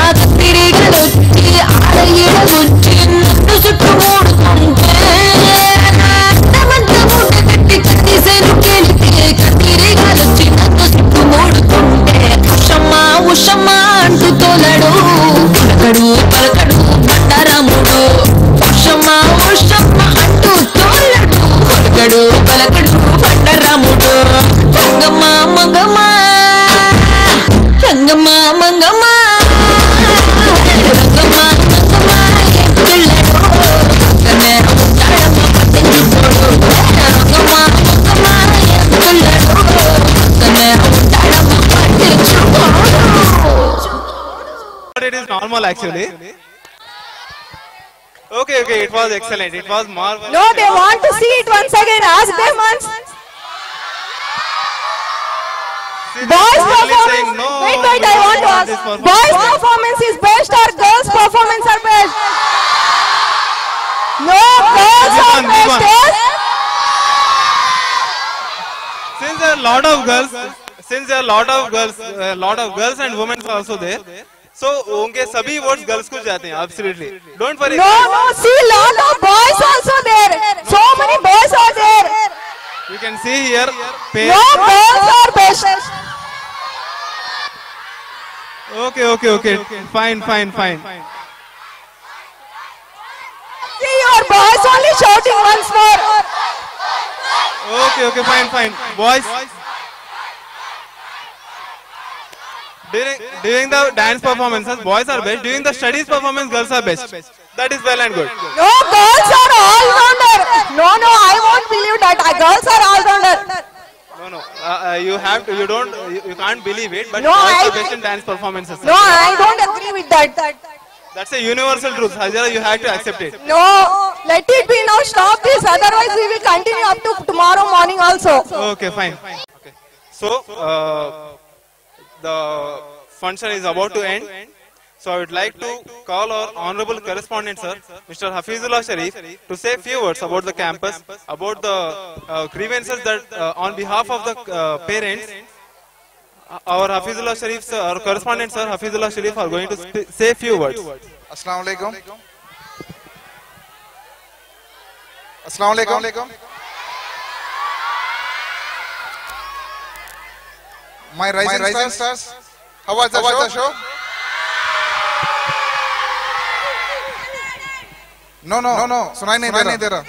ఆగ తిరిగలొచ్చి ఆడ ఈడగొచ్చి నన్ను చుట్టుముడుతుంటే నా అంతమంతా మూట కట్టి కట్టి సేరుకే వెళితే కత్తిరిగలొచ్చి నన్ను చుట్టుముడుతుంటే ఉషమ్మా ఉషమ్మా అంటూ తోలడు పలకడు పలకడు బండారాముడు ఉషమ్మా ఉషమ్మా అంటూ తోలడు పలకడు పలకడు బండారాముడు మంగమ్మ మంగమ్మ మంగమ్మ మంగమ్మ మంగమ్మ మంగమ్మ ఏ పిల్లడు పక్కనే ఉంటాడమ్మ పట్టించుకోడు మంగమ్మ మంగమ్మ ఏ పిల్లడు పక్కనే ఉంటాడమ్మ పట్టించుకోడు. It is normal actually. Okay, it was excellent. It was marvelous. No, they want to see it once again. Ask them once. Boys' performance. No, wait, I want to ask. Boys' performance is best or girls' performance are best? No, girls are best. Yes? Since there are a lot of girls and women are also there, so उनके सभी votes girls को जाते हैं. Absolutely. Don't worry. No, see lot of boys also there. So many boys are there. You can see here. No, girls are best. Okay. Fine. See your boys only shouting once more. Okay, fine. Boys. During the dance performances, boys are best. During the studies performance, girls are best. That is well and good. No, girls are all-rounder. No, I won't believe that. Girls are all-rounder. No. You can't believe it, but No, girls are best in dance performances. No, I don't agree with that. That's a universal truth. Hajara, you have to accept it. No, let it be now. Stop this. Otherwise, we will continue up to tomorrow morning also. Okay, fine. Okay. So, the function is about to end. So I would like to call our honorable correspondent, sir, Mr. Hafizullah Sharif, to say a few words about the campus, about the grievances that on behalf of the parents, our Hafizullah Sharif, sir, our correspondent, sir, Hafizullah Sharif, are going to say a few words. Assalamu alaikum. Assalamu alaikum. My rising stars. How was the show? No. सुनाई नहीं दे रहा.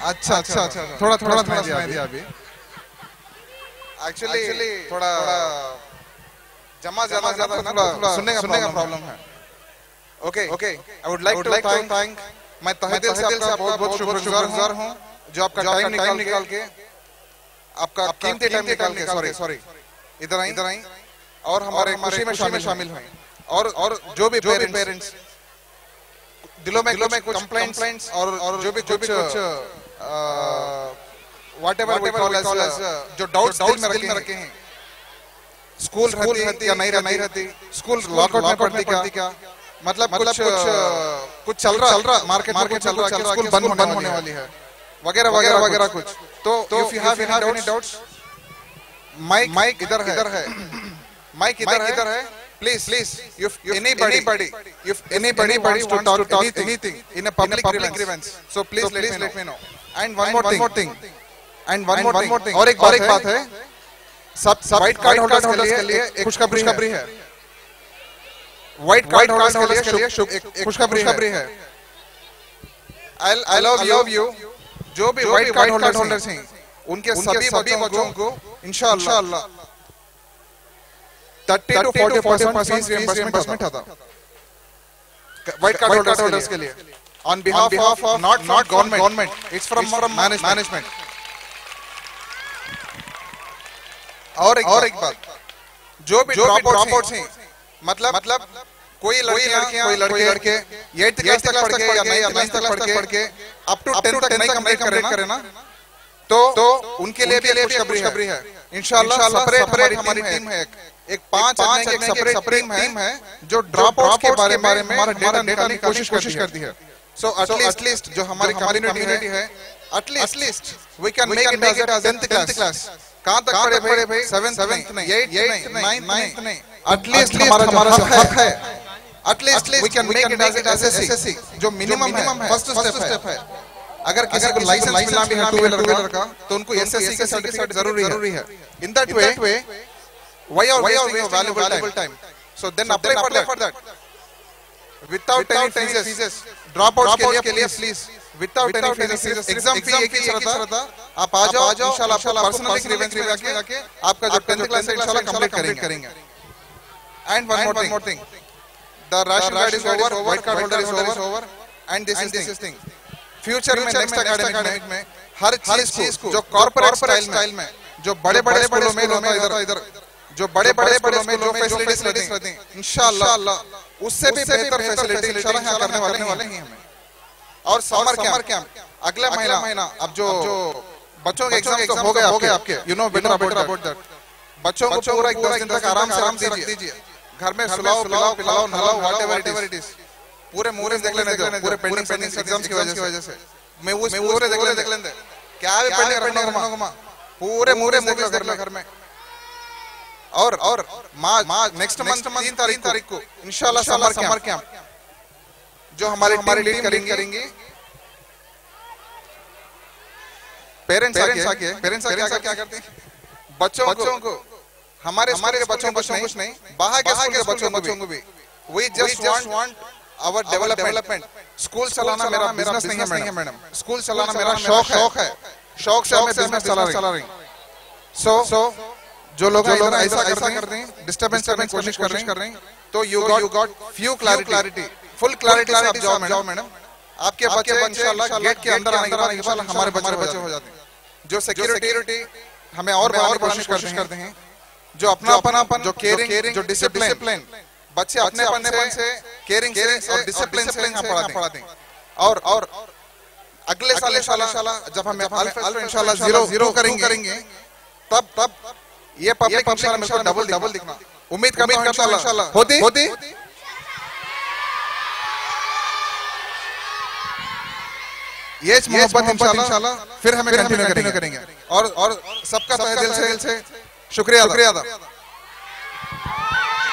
अच्छा. थोड़ा सुनाई दिया अभी. Actually थोड़ा जमा ज्यादा थोड़ा सुनने का प्रॉब्लम है. Okay. I would like to thank मैं तहे दिल से आपका बहुत शुक्रगुजार हूँ जो आपका टाइम निकाल के आपका कीमती टाइम निकाल के सॉरी इधर आई और हमारे खुशी में शामिल हुए और जो भी पेरेंट्स दिलों में कुछ कंप्लेंट्स और जो भी कुछ व्हाटएवर वी कॉल एज जो डाउट्स दिल में रखे हैं स्कूल रहती या नहीं रहती स्कूल लॉकआउट में पड़ती क्या मतलब कुछ चल रहा मार्केट चल रहा स्कूल बंद होने वाली है वगैरह कुछ तो if you have any doubts mic इधर है माइक इधर है please if anybody wants to talk anything in a public grievance so please let me know and one more thing और एक बात है सब व्हाइट कार्ड होल्डर्स के लिए एक खुशखबरी है व्हाइट कार्ड होल्डर्स के लिए खुशखबरी है I love you जो भी व्हाइट कार्ड होल्डर्स हैं उनके सभी बच्चों को इंशाअल्लाह 30 to 40% फीस रिइंबर्समेंट आता व्हाइट कार्ड होल्डर्स के लिए on behalf of not government, it's from management. और एक बात, जो भी ड्रॉप आउट्स हैं, मतलब कोई लड़कियां कोई लड़के 8th क्लास तक पढ़ के या 9th तक पढ़ के अप टू 10th तक नहीं कंप्लीट करे ना, तो उनके लिए भी खुशखबरी है इंशाअल्लाह। सेपरेट हमारी टीम है, एक 5 आदमी की सेपरेट टीम है जो ड्रॉप आउट्स के बारे में हमारा डेटा निकालने की कोशिश करती है। So at least जो हमारी कम्युनिटी है, at least we can make it as 10th class. कहाँ तक पढ़े भाई? 7th नहीं, 8th नहीं, 9th नहीं, at least हमारा हक है। At least we can make it as SSC जो मिनिमम है, फर्स्ट स्टेप है। अगर किसी को लाइसेंस मिलना भी है टू व्हीलर का, तो उनको SSC का सर्टिफिकेट जरूरी है। In that way, why are wasting valuable time? So then apply for that. Without any fees, drop out के लिए please without any fees, exam फी एक ही शर्त था, आप आ जाओ इंशाल्लाह पर्सनली ग्रीवेंस में जाके आपका जो 10th क्लास है इंशाल्लाह कंप्लीट करेंगे। And one more thing, the ration card is over, white card holder is over, and this is thing future में नेक्स्ट एकेडमिक में हर चीज को जो कॉर्पोरेट स्टाइल में जो बड़े स्कूलों में इधर जो बड़े स्कूलों में जो फैसिलिटीज रहती हैं इंशाल्लाह उससे भी बेहतर फैसिलिटी इंशाल्लाह यहाँ करने वाले हैं हमें। और समर कैंप अगला महीना, अब जो बच्चों के एग्जाम तो हो गए आपके, you know better about that. बच्चों को पूरा 10 दिन तक आराम से रख दीजिए, घर में सुलाओ पिलाओ नहलाओ व्हाटएवर इट इज, पूरे मूरे देख लेने दो, पूरे पेंडिंग एग्जाम्स की वजह से मैं वो पूरे देख लेंगे क्या भी पेंडिंग रखना, पूरे मूरे देख ले घर में। और नेक्स्ट मंथ 3 तारीख को इंशाल्लाह समर कैंप जो हमारी टीम करेंगे। पेरेंट्स आके क्या करते हैं, बच्चों को हमारे बच्चों को कुछ नहीं, बाहर के बच्चों को भी we just want our development. School चलाना मेरा बिजनेस नहीं है मैडम, स्कूल चलाना मेरा शौक से हमें बिजनेस चला रही। सो जो लोग ऐसा करते हैं, डिस्टर्बेंस करने की कोशिश कर रहे हैं, तो you got few clarity, full clarity से आप जाओ मैडम। आपके बच्चे इंशाल्लाह गेट के अंदर आने के बाद हमारे बच्चे हो जाते हैं। जो सिक्योरिटी हमें और कोशिश करते हैं, जो अपनापन, जो केयरिंग, जो डिसिप्लिन, बच्चे अपनेपन से केयरिंग और डिसिप्लिन से यहाँ पढ़ाते हैं। और अगले साल इंशाल्लाह जब हम इंशाल्लाह जीरो करेंगे, तब ये पब्लिक डबल दिखना उम्मीद करता हूं इंशाल्लाह होती। ये मोहब्बत इंशाल्लाह फिर हमें कंटिन्यू करेंगे। और सबका तहे दिल से शुक्रिया अदा।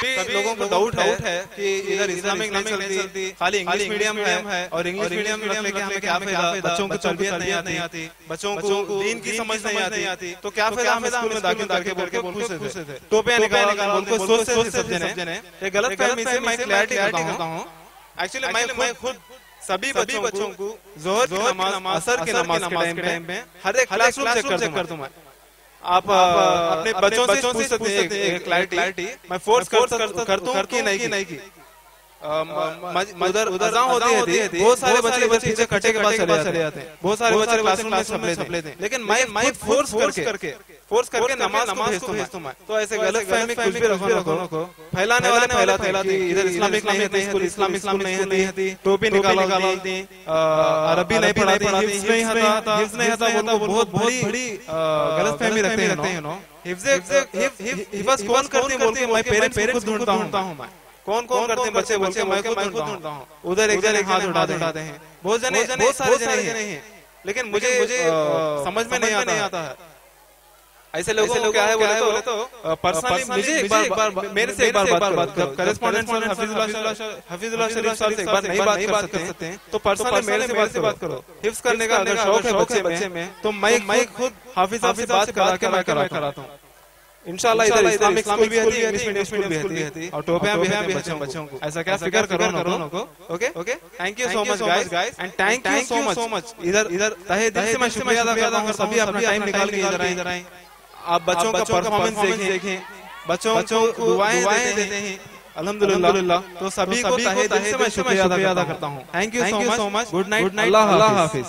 सभी लोगों को डाउट है कि इधर इस्लामिक नहीं चलती, खाली इंग्लिश मीडियम है, और इंग्लिश मीडियम में हमें क्या फायदा, बच्चों को तरबियत नहीं आती, बच्चों को दीन की समझ नहीं आती, तो क्या फायदा हमें स्कूल में दाखिल करके बोल के खुश थे, टोपियां निकाल उनको सोच से सब जने ये गलत फहमी से मैं क्लैरिटी करता हूँ। एक्चुअली मैं खुद सभी बच्चों को जोहर की नमाज, असर की नमाज के टाइम में हर एक क्लासरूम चेक कर दूं। आप अपने बच्चों से पूछ सकते हैं क्लैरिटी, मैं फोर्स करता हूँ कि नहीं की उधर अज़ान होती है, बहुत सारे बच्चे पीछे कटे के बाद चले जाते हैं, बहुत सारे बच्चे क्लासरूम में सब लेते हैं, लेकिन मैं फोर्स करके नमाज को भेजता हूं। तो ऐसे गलत फहमी कुछ भी रखो, फैलाने वाले फैलाते, इधर इस्लामिक नहीं है, स्कूल इस्लामिक नहीं है, टोपी निकालती, अरबी नहीं पढ़ाती, हिफ्ज़ नहीं आता, वो बहुत बड़ी गलत फहमी रखते हैं। हिफ्ज़ कौन करते हैं, मैं पेरेंट्स को ढूंढता हूँ, मैं कौन करते हैं बच्चे बोल के मैं खुद ढूंढता हूँ। उधर एक जने हाथ उठाते हैं, बहुत सारे जने हैं, लेकिन मुझे समझ में नहीं आता है। ऐसे लोगों को क्या है बोले तो पर्सनली मुझे एक बार मेरे से एक बार बात करो, करेस्पॉन्डेंट हफीजुल्लाह शरीफ साहब से एक बार नहीं बात कर सकते हैं, तो पर्सनली मेरे से बात करो। हिफ्ज़ करने का अगर शौक है बच्चे में, तो मैं खुद हाफिज साहब से बात करा के मैं कराता हूँ। इंशाल्लाह इधर इस्लामिक स्कूल भी है, इंग्लिश मीडियम स्कूल भी है और टोपियां भी है बच्चों को। ऐसा क्या फिक्र करो ना को। Okay thank you so much guys and thank you so much. इधर तहे दिल से मैं शुक्रिया अदा करता हूं सभी अपना टाइम निकाल के इधर आए। आप बच्चों का परफॉर्मेंस देखें, बच्चों को दुआएं देते हैं अल्हम्दुलिल्लाह। तो सभी को तहे दिल से मैं शुक्रिया अदा करता हूं। Thank you so much. Good night, Allah Hafiz.